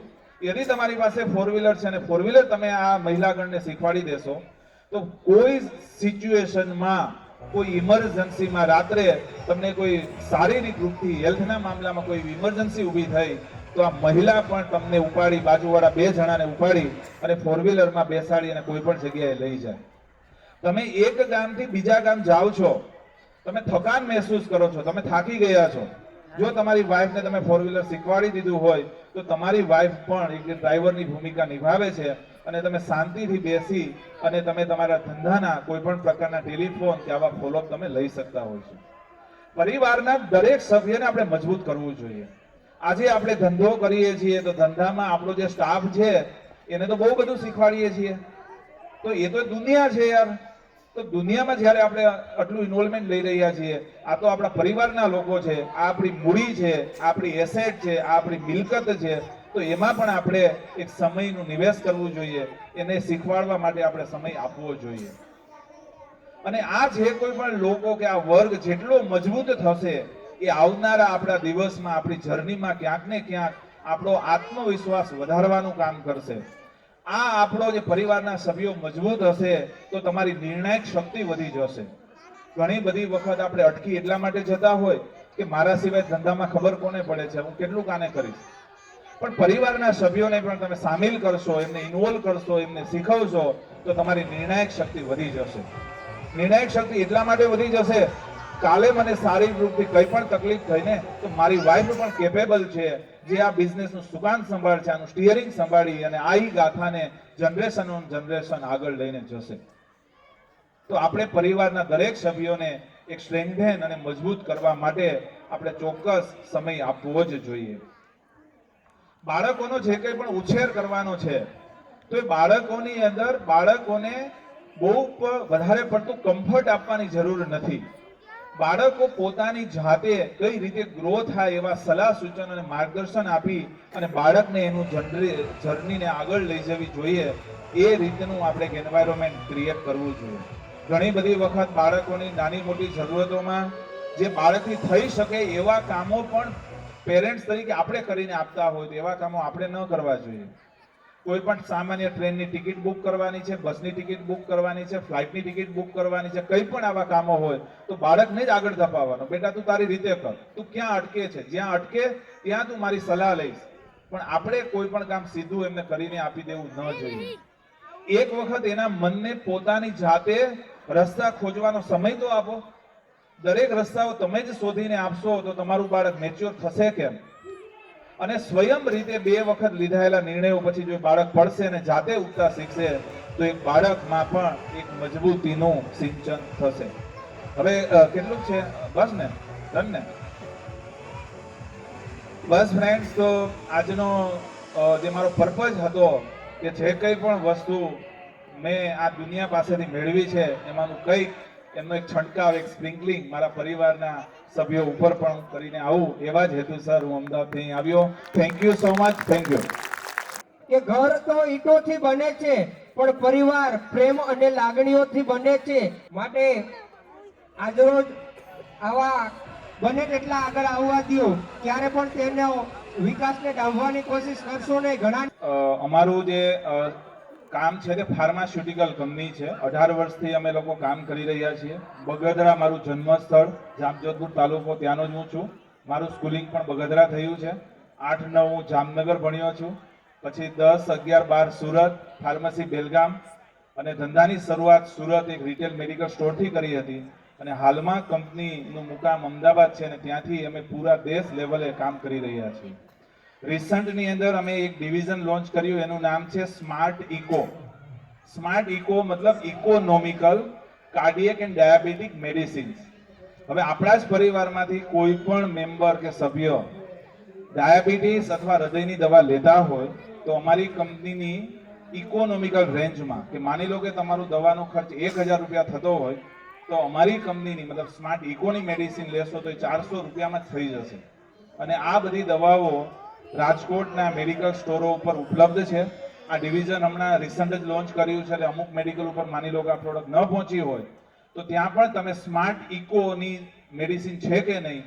यदि તમારી પાસે 4 વ્હીલર છે અને 4 વ્હીલર તમે આ મહિલાગણને શીખવાડી દેશો તો કોઈ સિચ્યુએશનમાં, કોઈ ઇમરજન્સીમાં, રાત્રે તમને કોઈ શારીરિક રૂપથી હેલ્થના મામલામાં કોઈ ઇમરજન્સી ઊભી થઈ તો આ મહિલા પણ તમને ઉપાડી, બાજુવાળા 2 જણાને ઉપાડી અને 4 વ્હીલરમાં બેસાડી અને કોઈ પણ જગ્યાએ લઈ જાય. તમે એક ગામથી બીજા ગામ જાઓ છો, તમે થકાન મહેસૂસ કરો છો, તમે થાકી ગયા છો. જો તમારી વાઈફને તમે 4 વ્હીલર શીખવાડી દીધું હોય તો તમારી વાઈફ પણ એક ડ્રાઈવરની ભૂમિકા નિભાવે છે અને તમે શાંતિથી બેસી અને તમે તમારા ધંધાના કોઈ પણ પ્રકારના ટેલિફોન કે આવા ફોલોઅપ તમે લઈ શકતા હોય છો. પરિવારના દરેક સભ્યને આપણે મજબૂત કરવું જોઈએ. આજે આપણે ધંધો કરીએ છીએ તો ધંધામાં આપણો જે સ્ટાફ છે એને તો બહુ બધું શીખવાડીએ છીએ. તો એ તો દુનિયા છે યાર. તો દુનિયામાં જ્યારે આપણે આટલું ઇન્વોલ્વમેન્ટ લઈ રહ્યા છીએ, આ તો આપણા પરિવારના લોકો છે, આ આપણી મૂડી છે, આપણી એસેટ છે, આ આપણી મિલકત છે. તો એમાં પણ આપણે એક સમયનું નિવેશ કરવું જોઈએ. એને શીખવાડવા માટે આપણે સમય આપવો જોઈએ. અને આ જે કોઈ પણ લોકો કે આ વર્ગ જેટલો મજબૂત થશે એ આવનારા આપણા દિવસમાં, આપણી જર્નીમાં ક્યાંક ને ક્યાંક આપણો આત્મવિશ્વાસ વધારવાનું કામ કરશે. આ આપણો જે પરિવારના સભ્યો મજબૂત હશે તો તમારી નિર્ણાયક શક્તિ વધી જશે. ઘણી બધી વખત આપણે અટકી એટલા માટે જતા હોય કે મારા સિવાય ધંધામાં ખબર કોને પડે છે, હું કેટલું કાને કરીશ. પણ પરિવારના સભ્યોને પણ તમે સામેલ કરશો, એમને ઇન્વોલ્વ કરશો, એમને શીખવશો તો તમારી નિર્ણાયક શક્તિ વધી જશે. નિર્ણાયક શક્તિ એટલા માટે વધી જશે કાલે મને શારીરિક રૂપથી કંઈ પણ તકલીફ થઈ ને તો મારી વાઈફ પણ કેપેબલ છે, જે આ બિઝનેસનું સુકાન સંભાળ છે, આનું સ્ટીયરિંગ સંભાળી અને આ ગાથાને જનરેશન ઓન જનરેશન આગળ લઈને જશે. તો આપણે પરિવારના દરેક સભ્યોને એક સ્ટ્રેન્થેન અને મજબૂત કરવા માટે આપણે ચોક્કસ સમય આપવો જ જોઈએ. બાળકોનો જે કંઈ પણ ઉછેર કરવાનો છે તો એ બાળકોની અંદર બાળકોને બહુ વધારે પડતું કમ્ફર્ટ આપવાની જરૂર નથી. બાળકો પોતાની જાતે કઈ રીતે ગ્રો થાય એવા સલાહ સૂચન અને માર્ગદર્શન આપી અને બાળકને એનું જર્નીને આગળ લઈ જવી જોઈએ. એ રીતનું આપણે એક એન્વાયરમેન્ટ ક્રિએટ કરવું જોઈએ. ઘણી બધી વખત બાળકોની નાની મોટી જરૂરતોમાં જે બાળકથી થઈ શકે એવા કામો પણ પેરેન્ટ્સ તરીકે આપણે કરીને આપતા હોય તો એવા કામો આપણે ન કરવા જોઈએ. કોઈ પણ સામાન્ય ટ્રેનની ટિકિટ બુક કરવાની છે, બસની ટિકિટ બુક કરવાની છે, ફ્લાઇટની ટિકિટ બુક કરવાની છે, કંઈ પણ આવા કામો હોય તો બાળકને જ આગળ ધપાવવાનો. બેટા તું તારી રીતે કર, તું ક્યાં અટકે છે, જ્યાં અટકે ત્યાં તું મારી સલાહ લઈશ. પણ આપણે કોઈ પણ કામ સીધું એમને કરીને આપી દેવું ન જોઈએ. એક વખત એના મનને પોતાની જાતે રસ્તા ખોજવાનો સમય તો આપો. દરેક રસ્તાઓ તમે જ શોધીને આપશો તો તમારું બાળક મેચ્યોર થશે કેમ? અને સ્વયં રીતે 2 વખત લીધાયેલા નિર્ણયો પછી જો બાળક પડશે અને જાતે ઉઠતા શીખશે તો એક બાળકમાં પણ એક મજબૂતીનું સિંચન થશે. હવે કેટલું છે? બસ ને, ડન ને? બસ ફ્રેન્ડ્સ, તો આજનો જે મારો પર્પઝ હતો કે જે કંઈ પણ વસ્તુ મેં આ દુનિયા પાસેથી મેળવી છે એમાંનું કંઈક એમનો એક છંટકાવ, એક સ્પ્રિંકલિંગ મારા પરિવારના સભ્યો ઉપર પણ કરીને આવું, એવા જ હેતુસર હું અમદાવાદથી અહીં આવ્યો. Thank you so much. Thank you. કે ઘર તો ઈંટોથી બને છે પણ પરિવાર પ્રેમ અને લાગણીઓથી બને છે. માટે આજરોજ આવા બને તેટલા આગળ આવવા દો, ક્યારે પણ તેનો વિકાસને ડામવાની કોશિશ કરશો નહીં. ઘણા અમારું જે કામ છે તે ફાર્માસ્યુટિકલ કંપની છે. 18 વર્ષથી અમે લોકો કામ કરી રહ્યા છીએ. બગદરા મારું જન્મસ્થળ, જામજોધપુર તાલુકો, ત્યાંનો જ હું છું. મારું સ્કૂલિંગ પણ બગદરા થયું છે. 8-9 હું જામનગર ભણ્યો છું. પછી 10-11-12 સુરત, ફાર્મસી બેલગામ, અને ધંધાની શરૂઆત સુરત એક રિટેલ મેડિકલ સ્ટોરથી કરી હતી. અને હાલમાં કંપનીનું મુકામ અમદાવાદ છે અને ત્યાંથી અમે પૂરા દેશ લેવલે કામ કરી રહ્યા છીએ. રિસન્ટની અંદર અમે એક ડિવિઝન લોન્ચ કર્યું, એનું નામ છે સ્માર્ટ ઇકો. સ્માર્ટ ઇકો મતલબ economical cardiac and diabetic medicines. હવે આપણા જ પરિવારમાંથી કોઈ પણ મેમ્બર કે સભ્ય ડાયાબિટીસ અથવા હૃદયની દવા લેતા હોય તો અમારી કંપનીની ઇકોનોમિકલ રેન્જમાં, કે માની લો કે તમારું દવાનો ખર્ચ 1000 રૂપિયા થતો હોય તો અમારી કંપનીની મતલબ સ્માર્ટ ઇકોની મેડિસિન લેશો તો 400 રૂપિયામાં જ થઈ જશે. અને આ બધી દવાઓ રાજકોટના મેડિકલ સ્ટોરો ઉપર ઉપલબ્ધ છે. આ ડિવિઝન હમણાં રિસન્ટ જ લોન્ચ કર્યું છે, એટલે અમુક મેડિકલ ઉપર માની લો કે આ પ્રોડક્ટ ન પહોંચી હોય તો ત્યાં પણ તમે સ્માર્ટ ઇકોની મેડિસિન છે કે નહીં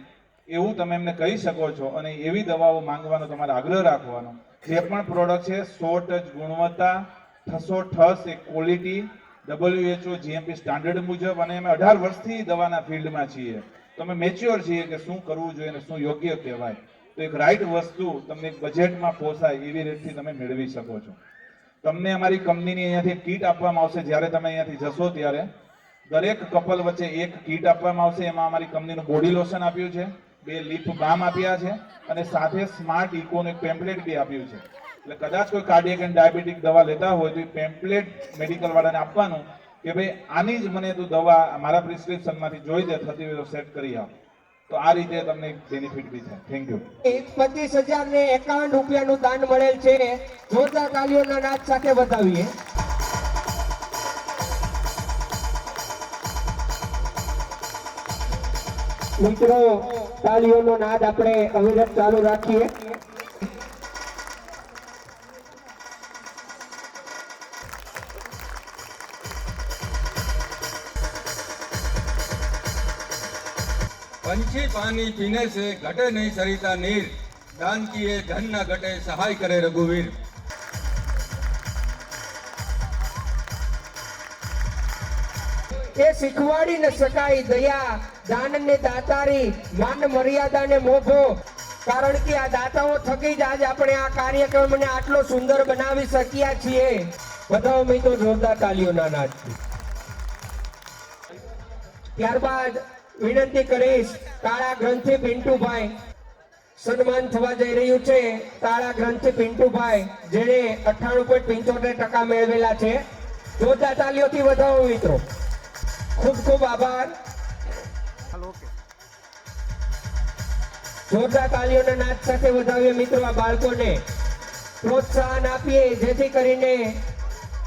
એવું તમે એમને કહી શકો છો અને એવી દવાઓ માંગવાનો તમારે આગ્રહ રાખવાનો. જે પણ પ્રોડક્ટ છે 100% ગુણવત્તા, ઠસો એક ક્વોલિટી, WHO GMP સ્ટાન્ડર્ડ મુજબ, અને અમે 18 વર્ષથી દવાના ફિલ્ડમાં છીએ. તો અમે મેચ્યોર છીએ કે શું કરવું જોઈએ અને શું યોગ્ય કહેવાય. તો એક રાઈટ વસ્તુ તમને એક બજેટમાં પોસાય એવી રેટથી તમે મેળવી શકો છો. તમને અમારી કંપનીની અહીંયાથી કીટ આપવામાં આવશે. જ્યારે તમે અહીંયાથી જશો ત્યારે દરેક કપલ વચ્ચે એક કીટ આપવામાં આવશે. એમાં અમારી કંપનીનું બોડી લોશન આપ્યું છે, 2 લિપ બામ આપ્યા છે અને સાથે સ્માર્ટ ઇકોનું એક પેમ્પલેટ બી આપ્યું છે. એટલે કદાચ કોઈ કાર્ડિયક એન્ડ ડાયાબિટીક દવા લેતા હોય તો એ પેમ્પલેટ મેડિકલ વાળાને આપવાનું કે ભાઈ આની જ મને તું દવા મારા પ્રિસ્ક્રિપ્શનમાંથી જોઈ દે, થતી હોય તો સેટ કરી આપ. તો આ રીતે તમને બેનિફિટ બી થાય. Thank you. 25,051 રૂપિયાનું દાન મળેલ છે. જોરદાર તાલીઓના નાદ સાથે બતાવીએ. મિત્રો, તાલીઓનો નાદ આપણે અવિરત ચાલુ રાખીએ. पंछी पानी पीने से घटे नहीं सरिता नीर, दान किए धन न घटे सहाय करे रघुवीर. એ શીખવાડી ન શકાય દયા, દાન ને દાતારી, માન મર્યાદા ને મોભો. કારણ કે આ દાતાઓ થકી જ આજ આપણે આ કાર્યક્રમને આટલો સુંદર બનાવી શક્યા છીએ. બધા મિત્રો જોરદાર તાલીઓના નાદથી. ત્યારબાદ વિનંતી કરીશ તાળા ગ્રંથિ પિન્ટુભાઈ સન્માન થવા જઈ રહ્યું છે તાળા ગ્રંથિ પિન્ટુભાઈ જેણે 98.75% મેળવેલા છે જોરદાર તાલીઓથી વધાવો મિત્રો ખૂબ ખૂબ આભાર જોરદાર તાલીઓના નાદ સાથે વધાવીએ મિત્રો આ બાળકોને પ્રોત્સાહન આપીએ જેથી કરીને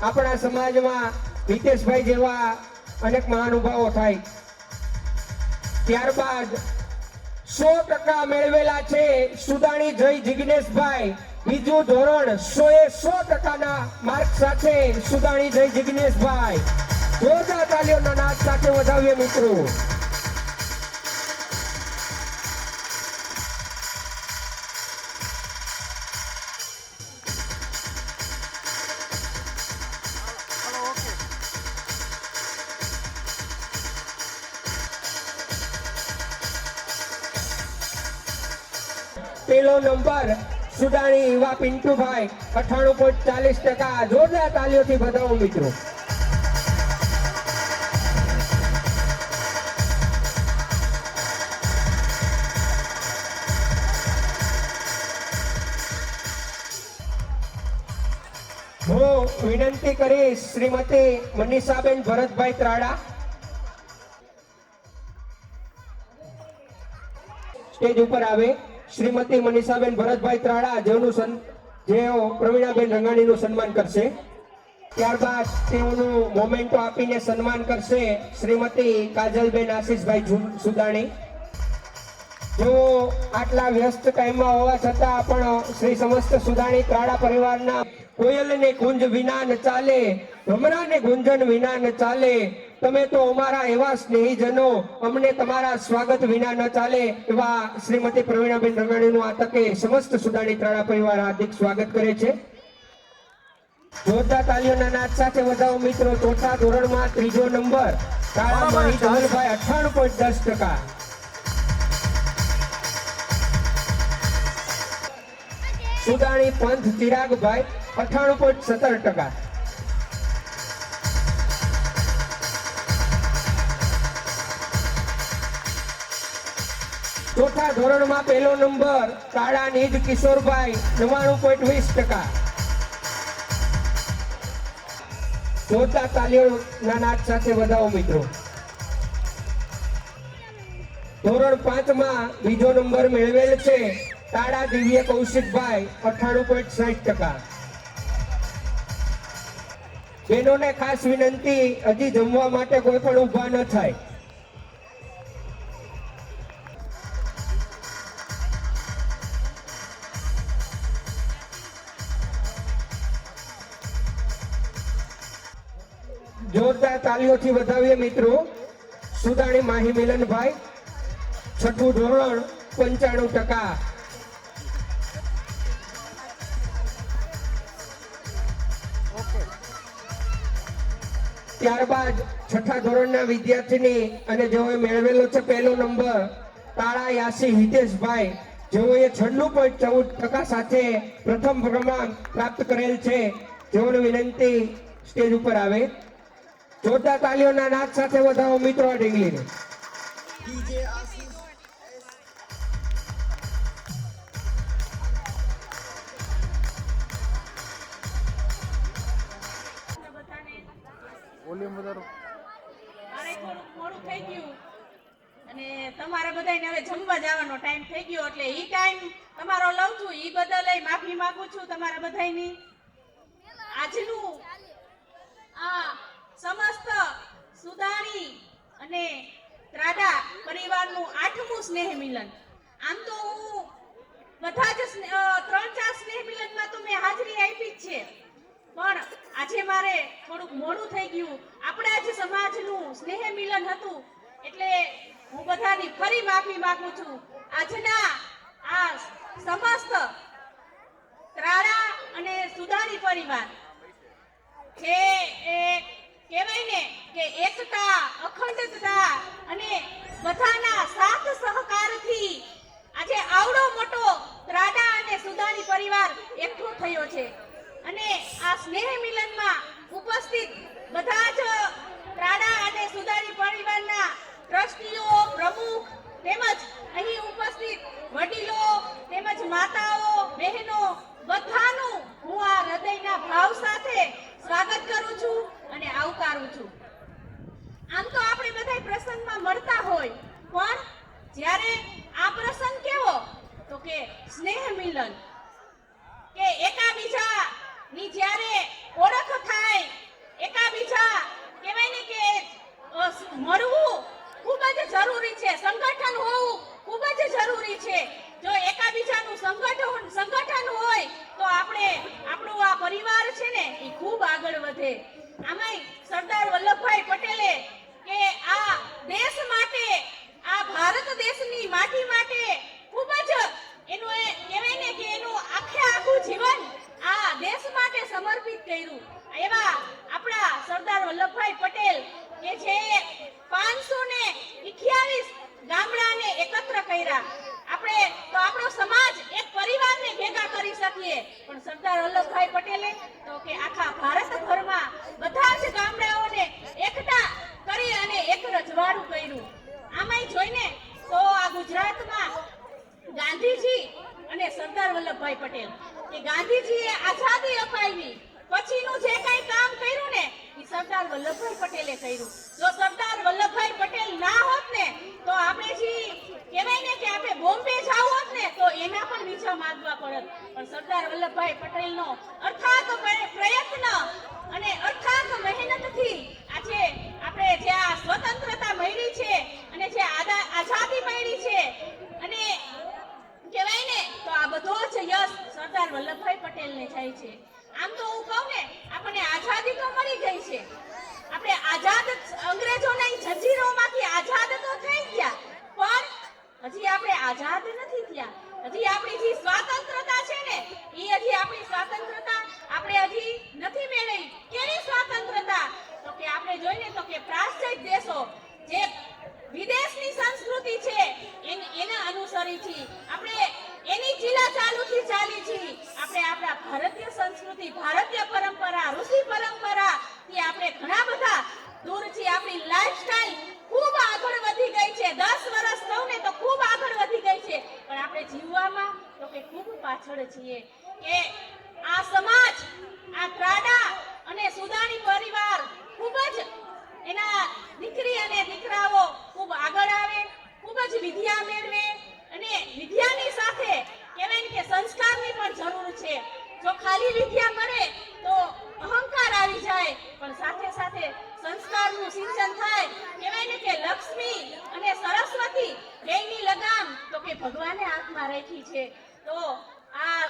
આપણા સમાજમાં હિતેશભાઈ જેવા અનેક મહાનુભાવો થાય ત્યારબાદ 100% મેળવેલા છે સુદાણી જય જિગ્નેશભાઈ બીજું ધોરણ 100% માર્ક સાથે સુદાણી જય જિગ્નેશભાઈ જોરદાર તાલીઓના નાદ સાથે વધાવીએ મિત્રો પેલો નંબર સુદાણી યુવા પિન્ટુભાઈ 98.40% જોરદાર તાલીઓથી વધાવો મિત્રો હું વિનંતી કરીશ શ્રીમતી મનીષાબેન ભરતભાઈ ત્રાડા સ્ટેજ ઉપર આવે શ્રીમતી મનીષાબેન ભરતભાઈ ત્રાડા જેઓ પ્રવીણાબેન રંગાણીનું સન્માન કરશે ત્યારબાદ તેઓનું મોમેન્ટો આપીને સન્માન કરશે શ્રીમતી કાજલબેન આશીષભાઈ સુદાણી જેઓ આટલા વ્યસ્ત ટાઈમમાં હોવા છતાં પણ શ્રી સમસ્ત સુદાણી ત્રાડા પરિવારના કોયલને ગુંજ વિના ન ચાલે ભમરાને ગુંજન વિના ન ચાલે તમે તો અમારા એવા સ્નેહીજનો અમને તમારા સ્વાગત વિના ન ચાલે એવા શ્રીમતી પ્રવીણાબેન રંગાણીનું આ તકે સમસ્ત સુદાણી ત્રાડા પરિવાર હાર્દિક સ્વાગત કરે છે જોરદાર તાલીઓના નાદ સાથે વધાવો મિત્રો ચોથા ધોરણમાં ત્રીજો નંબર તાળા માહી ધવલભાઈ 98.10% સુદાણી પંથ ચિરાગભાઈ 98.17% ચોથા ધોરણમાં પહેલો નંબર તાળા નિજ કિશોરભાઈ 99.20%. જોરદાર તાલીઓના નાદ સાથે વધાવો મિત્રો ધોરણ 5 માં બીજો નંબર મેળવેલ છે તાળા દિવ્ય કૌશિકભાઈ 98.60%. બહેનોને ખાસ વિનંતી હજી જમવા માટે કોઈ પણ ઊભા ન થાય જોરદાર તાલીઓથી વધાવીએ મિત્રો સુદાણી માહી મિલનભાઈ છઠ્ઠું ધોરણ 95%. ત્યારબાદ છઠ્ઠા ધોરણના વિદ્યાર્થીની અને જેઓએ મેળવેલો છે પહેલો નંબર તાળા યાસી હિતેશભાઈ જેઓએ 96.14% સાથે પ્રથમ ક્રમાંક પ્રાપ્ત કરેલ છે જેઓને વિનંતી સ્ટેજ ઉપર આવે જોરદાર તાલીઓના નાદ સાથે વધાવો મિત્રો આ ઢીંગલીને મારે થોડુંક મોડું થઈ ગયું અને તમારે બધાને હવે જમવા જવાનો ટાઈમ થઈ ગયો એટલે ઈ ટાઈમ તમારો લઉં છું ઈ બદલ માફી માંગુ છું તમારા બધાની આજનું આ સમસ્ત સુદાણી અને ત્રાડા પરિવારનું 8મું સ્નેહ મિલન આમ તો હું બધા જ 3-4 સ્નેહ મિલનમાં તો મેં હાજરી આપી જ છે પણ આજે મારે થોડુંક મોડું થઈ ગયું આપણા જ સમાજનું સ્નેહ મિલન હતું એટલે હું બધાની ફરી માફી માંગુ છું આજના આ સમસ્ત ત્રાડા અને સુદાણી પરિવાર છે એ કહેવાય ને કે એકતા અખંડતા અને બધાના સાથ સહકારથી આજે આવડો મોટો ત્રાડા અને સુદાણી પરિવાર એકઠો થયો છે અને આ સ્નેહ મિલનમાં ઉપસ્થિત બધા જ ત્રાડા અને સુદાણી પરિવારના ટ્રસ્ટીઓ સ્વીકારું છું. આમ તો આપણે બધા પ્રસંગમાં મળતા હોય, પણ જ્યારે આ પ્રસંગ કેવો તો કે સ્નેહ મિલન, કે એકાબીજાની જ્યારે ઓળખ થાય, એકાબીજા કહેવાય ને કે મળવું ખૂબ જ જરૂરી છે, સંગઠન હોવું ખૂબ જ જરૂરી છે. જો એકાબીજાનું સંગઠન હોય તો આપણું આ પરિવાર છે ને એ ખૂબ આગળ વધે. આમાંય સરદાર વલ્લભભાઈ પટેલે કે આ દેશ માટે, આ ભારત દેશની માટી માટે ખૂબ જ એનું એ કહેવાય ને કે એનું આખું જીવન આ દેશ માટે સમર્પિત કર્યું. એવા આપણા સરદાર વલ્લભભાઈ પટેલ કે જે 528 ગામડાને એકત્ર કર્યા. આપણો સમાજ એક પરિવારને ભેગા કરી શકીએ, પણ સરદાર વલ્લભભાઈ પટેલે તો કે આખા ભારતભરમાં બધા જ ગામડાઓને એકઠા કરી અને એક રજવાડું કર્યું. આમાંય જોઈને તો આ ગુજરાતમાં ગાંધીજી અને સરદાર વલ્લભભાઈ પટેલ કે ગાંધીજીએ આઝાદી અપાવી, પછીનું જે કઈ કામ કર્યું ને એ સરદાર વલ્લભભાઈ પટેલે કર્યું. જો સરદાર વલ્લભભાઈ પટેલ ના હોત ને તો આપણે જી કહેવાય ને કે આપણે બોમ્બે જાવ હોત ને તો એના પણ વિઝા માંગવા પડત. પણ સરદાર વલ્લભભાઈ પટેલનો અથાગ પ્રયત્ન અને અથાગ મહેનતથી આજે આપણે જે આ સ્વતંત્રતા મળી છે અને જે આઝાદી મળી છે, અને કહેવાય ને તો આ બધો જ યશ સરદાર વલ્લભભાઈ પટેલને જાય છે. આમ તો હું કહું ને, આપણને આઝાદી તો મળી ગઈ છે, આપણે આઝાદ અંગ્રેજોના જંજીરોમાંથી આઝાદ તો થઈ ગયા, પણ હજી આપણે આઝાદ નથી થયા. હજી આપણી જે સ્વાતંત્રતા છે ને એ હજી આપણી સ્વાતંત્રતા આપણે હજી નથી મેળવી. કેવી સ્વાતંત્રતા? તો કે આપણે જોઈને તો કે પ્રાશ્ચાત્ય દેશો જે વિદેશની સંસ્કૃતિ છે એને અનુસરી છે, આપણે એની ચાલુથી ચાલી છે. આપણે આપણા ભારતીય સંસ્કૃતિ, ભારતીય પરંપરા, ઋષિ પરંપરા થી આપણે ઘણા બધા દૂર છીએ. આપણી લાઈફસ્ટાઈલ ખૂબ આગળ વધી ગઈ છે. 10 વર્ષ કહું ને તો ખૂબ આગળ વધી ગઈ છે, પણ આપણે જીવવામાં તો કે ખૂબ પાછળ છીએ. કે આ સમાજ, આ ત્રાડા અને સુદાણી પરિવાર ખૂબ જ એના દીકરી અને દીકરાઓ ખૂબ આગળ આવે, ખૂબ જ વિદ્યા મેળવે, અને વિદ્યાની સાથે કહેવાય કે સંસ્કારની પણ જરૂર છે. જો ખાલી વિદ્યા મળે તો અહંકાર આવી જાય, પણ સાથે સાથે સંસ્કારનું સિંચન થાય. કહેવાય ને કે લક્ષ્મી અને સરસ્વતી બેયની લગામ તો કે ભગવાને હાથમાં રાખી છે. તો આ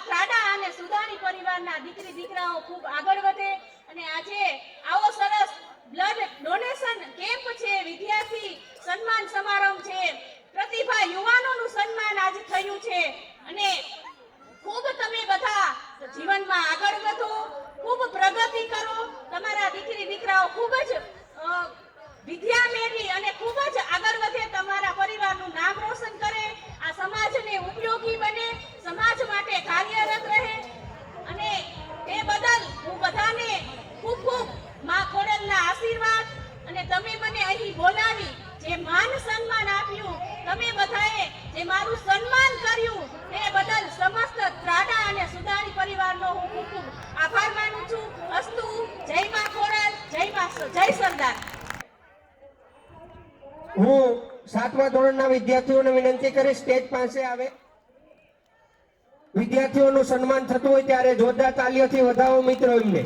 ત્રાડા અને સુદાણી પરિવારના દીકરી દીકરાઓ ખૂબ આગળ વધે, અને આજે આવો સરસ બ્લડ ડોનેશન કેમ્પ છે, વિદ્યાર્થી સન્માન સમારંભ છે, પ્રતિભા યુવાનોનું સન્માન આજે થયું છે, અને ખૂબ તમે બધા જીવનમાં આગળ વધો, ખૂબ પ્રગતિ કરો, તમારા દીકરી દીકરાઓ ખૂબ જ વિદ્યા મેળવી અને ખૂબ જ આગળ વધે, તમારા પરિવારનું નામ રોશન કરે, આ સમાજને ઉપયોગી બને, સમાજ માટે કાર્યરત રહે. અને એ બદલ હું બધાને ખૂબ ખૂબ માં ખોડલના આશીર્વાદ, અને તમે મને અહીં બોલાવી જે માન સન્માન આપ્યું, તમે બધાએ જે મારું સન્માન કર્યું તે બદલ સમસ્ત ત્રાડા અને સુદાણી પરિવારનો હું ખૂબ ખૂબ આભાર માનું છું. અસ્તુ. જય માં ખોડલ, જય સરદાર. હું 7મા ધોરણના વિદ્યાર્થીઓને વિનંતી કરીશ સ્ટેજ પાસે આવે. વિદ્યાર્થીઓનું સન્માન થતું હોય ત્યારે જોરદાર તાલીઓથી વધાવો મિત્રો એમને.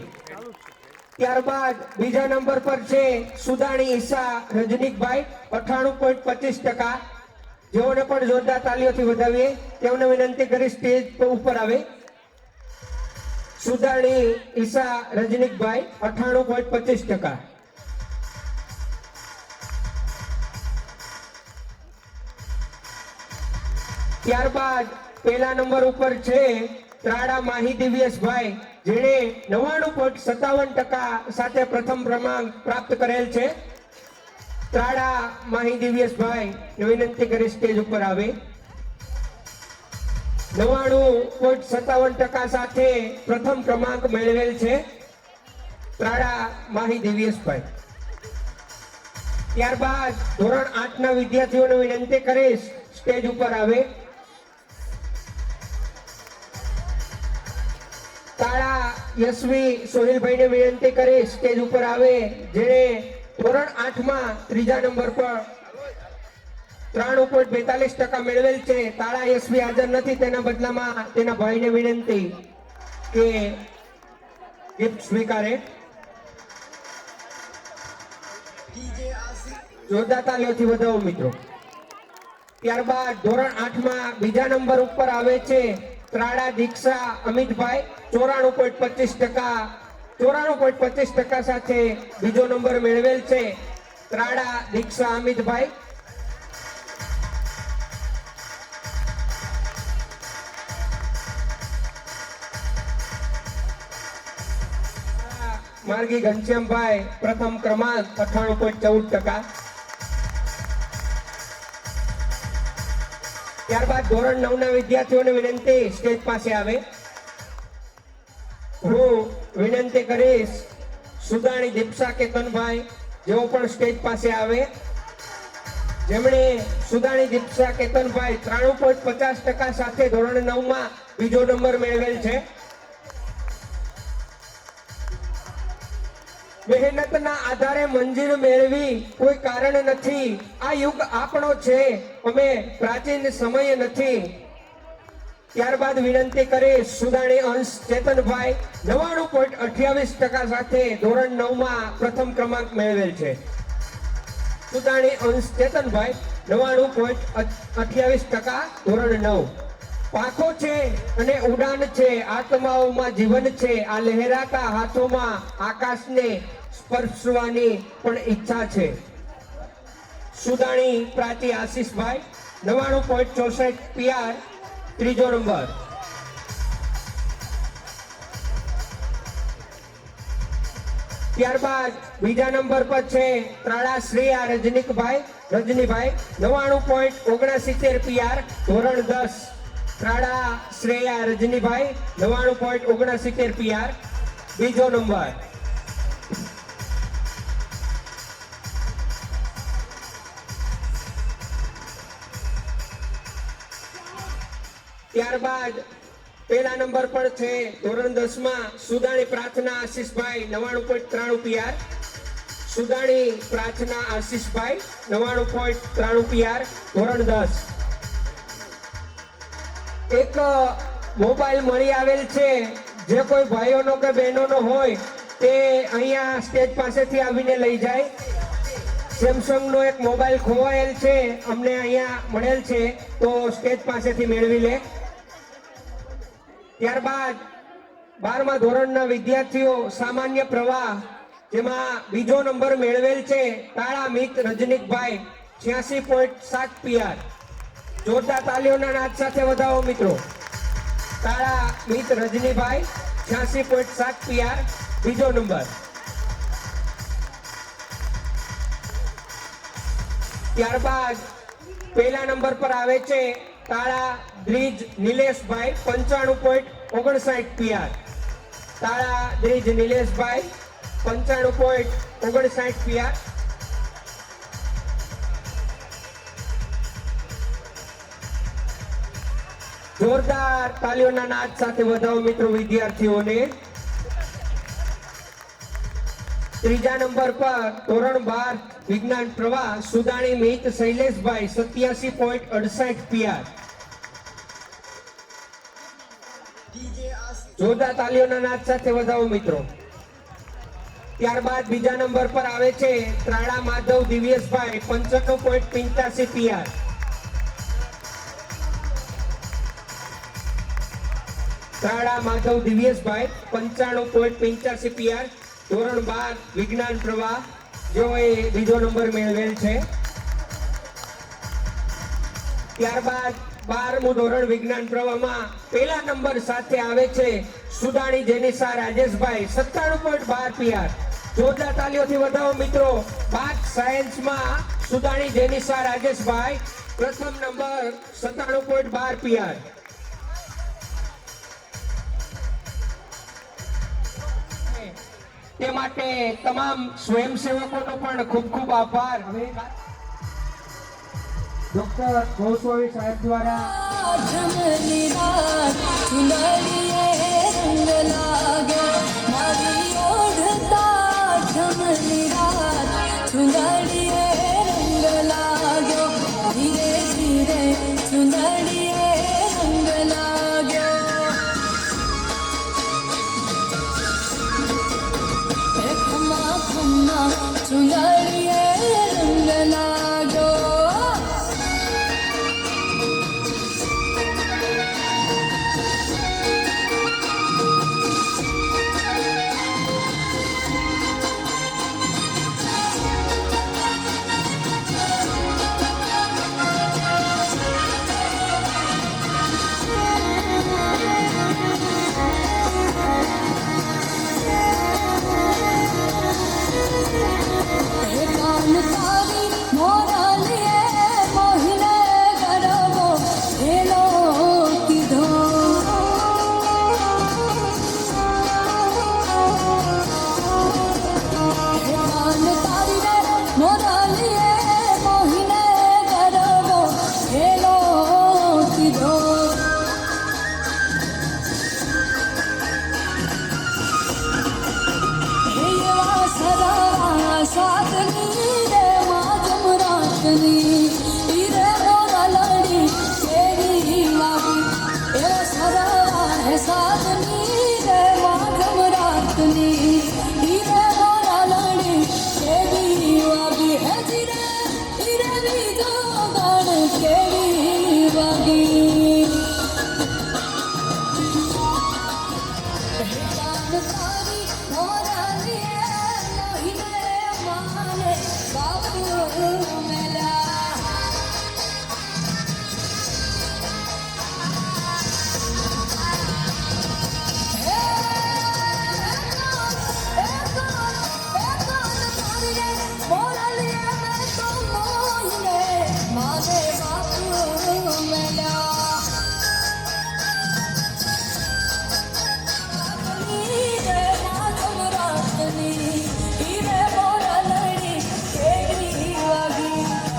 ત્યારબાદ બીજા નંબર પર છે સુદાણી ઈસા રજનીકભાઈ 98.25%. જેઓને પણ જોરદાર તાલીઓથી વધાવીએ તેઓને વિનંતી કરી સ્ટેજ ઉપર આવે. સુદાણી ઈસા રજનીકભાઈ 98.25%. ત્યારબાદ પહેલા નંબર ઉપર છે ત્રાડા માહી દિવ્યેશભાઈ, જેણે 99.57% સાથે પ્રથમ ક્રમાંક પ્રાપ્ત કરેલ છે. ત્રાડા માહી દિવ્યેશભાઈ વિનંતી કરી સ્ટેજ ઉપર આવે. 99.57% સાથે પ્રથમ ક્રમાંક મેળવેલ છે ત્રાડા માહી દિવ્યેશભાઈ. ત્યારબાદ ધોરણ 8 ના વિદ્યાર્થીઓને વિનંતી કરીશ સ્ટેજ ઉપર આવે. તાળા યશવી સોહિલભાઈને વિનંતી કરી સ્ટેજ ઉપર આવે, જેણે ધોરણ 8 માં 3જા નંબર પર 93.42% મેળવેલ છે. તાળા યશવી હાજર નથી, તેના બદલામાં તેના ભાઈને વિનંતી કે ગિફ્ટ સ્વીકારે. જોરદાર તાલીઓથી વધાવો મિત્રો. ત્યારબાદ ધોરણ 8 માં 2જા નંબર ઉપર આવે છે ત્રાડા દીક્ષા અમિતભાઈ, 94.25% સાથે બીજો નંબર મેળવેલ છે ત્રાડા દીક્ષા અમિતભાઈ. માર્ગી ઘનશ્યામભાઈ પ્રથમ ક્રમાંક 98.14%. ત્યારબાદ ધોરણ 9 ના વિદ્યાર્થીઓને વિનંતી સ્ટેજ પાસે આવે. હું વિનંતી કરીશ સુદાણી દીક્ષા કેતનભાઈ, જેઓ પણ સ્ટેજ પાસે આવે, જેમણે સુદાણી દીક્ષા કેતનભાઈ 93.50% સાથે ધોરણ 9 માં બીજો નંબર મેળવેલ છે. મહેનતના આધારે મંજિલ મેળવી કોઈ કારણ નથી. આ યુગ આપણો છે, અમે પ્રાચીન સમય નથી. ત્યારબાદ વિનંતી કરી સુદાણી અંશ ચેતનભાઈ 99.28% સાથે ધોરણ 9 માં પ્રથમ ક્રમાંક મેળવેલ છે. સુદાણી અંશ ચેતનભાઈ 99.28% ધોરણ 9. પાંખો છે અને ઉડાન છે, આત્માઓમાં જીવન છે. આ લહેરાતા હાથોમાં આકાશને સ્પર્શવાની પણ ઈચ્છા છે. સુદાણી પ્રાચી આશીષભાઈ 99.64 PR, ત્રીજો નંબર. ત્યારબાદ બીજા નંબર પર છે ત્રાડા શ્રેયા રજનીભાઈ 99.69 PR, ધોરણ 10. ત્રાડા શ્રેયા રજનીભાઈ 99.69 PR, બીજો નંબર. ત્યારબાદ પહેલા નંબર પર છે ધોરણ 10 માં સુદાણી પ્રાર્થના આશીષભાઈ 99.93 PR. સુદાણી પ્રાર્થના આશીષભાઈ 99.93 PR, ધોરણ 10. એક મોબાઈલ મળી આવેલ છે. જે કોઈ ભાઈઓનો કે બહેનોનો હોય તે અહીંયા સ્ટેજ પાસેથી આવીને લઈ જાય. સેમસંગ નો એક મોબાઈલ ખોવાયેલ છે, અમને અહીંયા મળેલ છે, તો સ્ટેજ પાસેથી મેળવી લે. ત્યારબાદ 12મા ધોરણના વિદ્યાર્થીઓ સામાન્ય પ્રવાહ, જેમાં બીજો નંબર મેળવેલ છે તાળા મિત રજનીકભાઈ 86.7 PR. જોરદાર તાલીઓના નાદ સાથે વધાવો મિત્રો. તાળા મિત રજનીભાઈ 86.7 PR, બીજો નંબર. ત્યારબાદ પહેલા નંબર પર આવે છે તાળા દ્રિજ નિલેશભાઈ 95.59 PR. તાળા દ્રિજ નિલેશભાઈ 95.59 PR. જોરદાર તાલીઓના નાદ સાથે વધાવો મિત્રો વિદ્યાર્થીઓને. ત્રીજા નંબર પર ધોરણ 12 વિજ્ઞાન પ્રવાહ સુદાણી મિત શૈલેષભાઈ 87.68 PR. જોરદાર તાલીઓના નાદ સાથે વધાવો મિત્રો. ત્યારબાદ બીજા નંબર પર આવે છે ત્રાડા માધવ દિવ્યેશભાઈ 95.85 PR. ત્રાડા માધવ દિવ્યેશભાઈ 95.85 PR, ધોરણ 12 વિજ્ઞાન પ્રવાહ, જેઓએ બીજો નંબર મેળવેલ છે. ત્યારબાદ 12મું ધોરણ વિજ્ઞાન પ્રવાહમાં પહેલા નંબર સાથે આવે છે સુદાણી જેનિસા રાજેશભાઈ 97.12 PR. જોરદાર તાલીઓથી વધાવો મિત્રો. 12 સાયન્સમાં સુદાણી જેનિસા રાજેશભાઈ પ્રથમ નંબર 97.12 PR. તે માટે તમામ સ્વયંસેવકોનો પણ ખૂબ ખૂબ આભાર. હવે ડોક્ટર ગોસ્વામી સાહેબ દ્વારા झमली रात सुंदरिये रंग लागे चुंदड़िए रंग लाग्यो धीरे धीरे चुंदड़िए रंग लाग्यो खम्मा खम्मा चुंदड़िए रंग लाग्यो कान तारी मोरा लिए मोहिने गरबो हेलो किधो कान तारी रे मोरा लिए मोहिने गरबो हेलो किधो साधनी रे माजम रातनी रे मोरा लड़ी तेरी लागी ए सरा है साधनी रे माजम रातनी रे मोरा लड़ी तेरी लागी है जीरे भी जो गान तेरी लागी तारी मोरा लिए मोहिने माने बाबू मेला मोरा लिए मैं तो मोहिने माने बाबू मेला रे माधव रातनी रे मोरा लड़ी तेरी लागी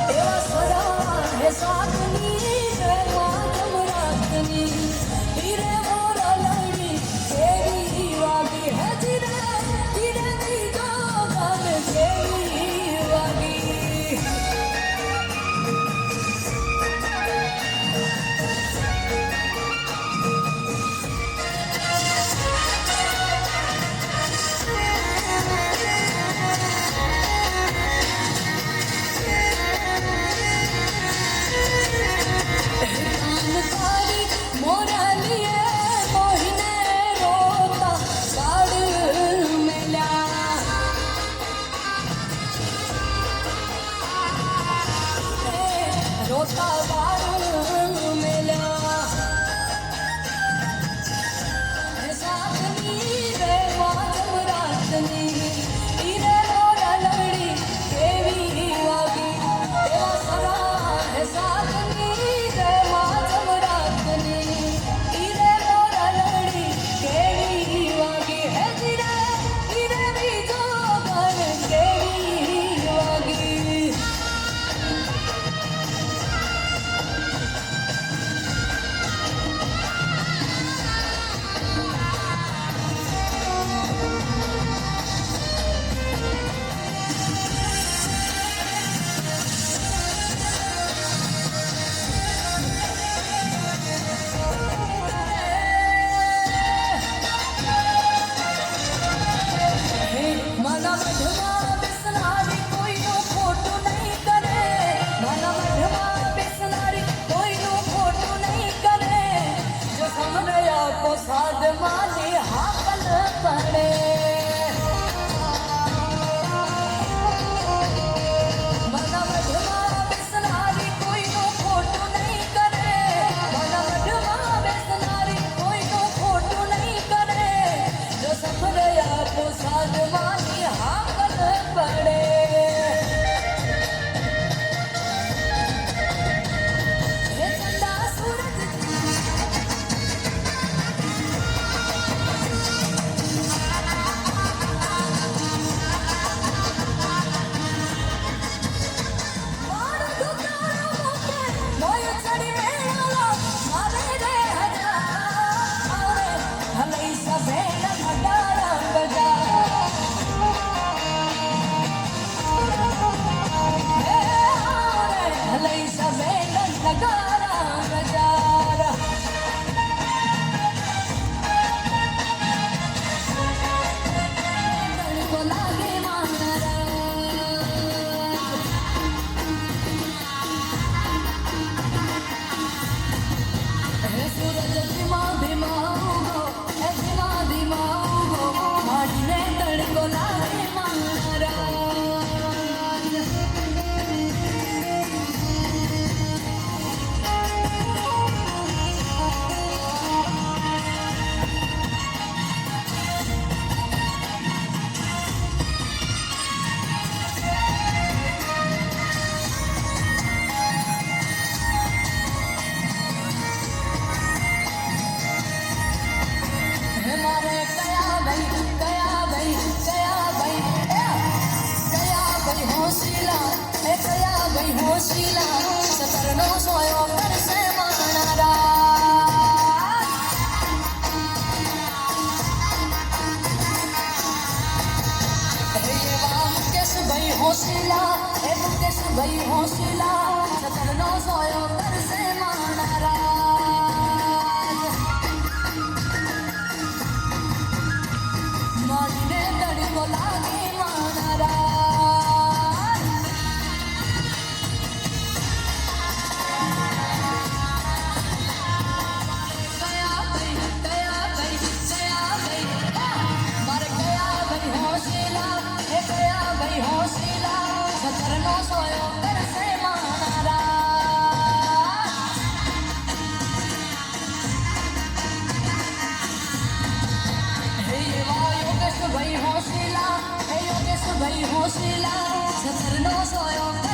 तेरा सदा है साथनी रे माधव रातनी रे मोरा लड़ी तेरी लागी है धीरे भी जो गान तेरी लागी कान तारी मोरा लिए मोहिने रोता बाड़ मेला रोता बाड़ मेला साधनी रे माजम रातनी रे मोरा लड़ी तेरी लागी तेरा सरा है साधनी रे माजम रातनी रे मोरा लड़ी तेरी लागी है धीरे भी जो गान तेरी लागी હોશિલા એ કયા ભાઈ હોશિલા સતરનો સોયો કરશે મારા ભાઈ હોશિલા એ મુકેશ ભાઈ હોશિલા સતરનો સોયો કરશે મારા મારીને તડકો લાગે મારા મારે કયા ભાઈ હોશિલા એ કયા ભાઈ હોશિલા સતરનો સોયો કરશે મારા ભાઈ હોશિલા સતરનો સોયો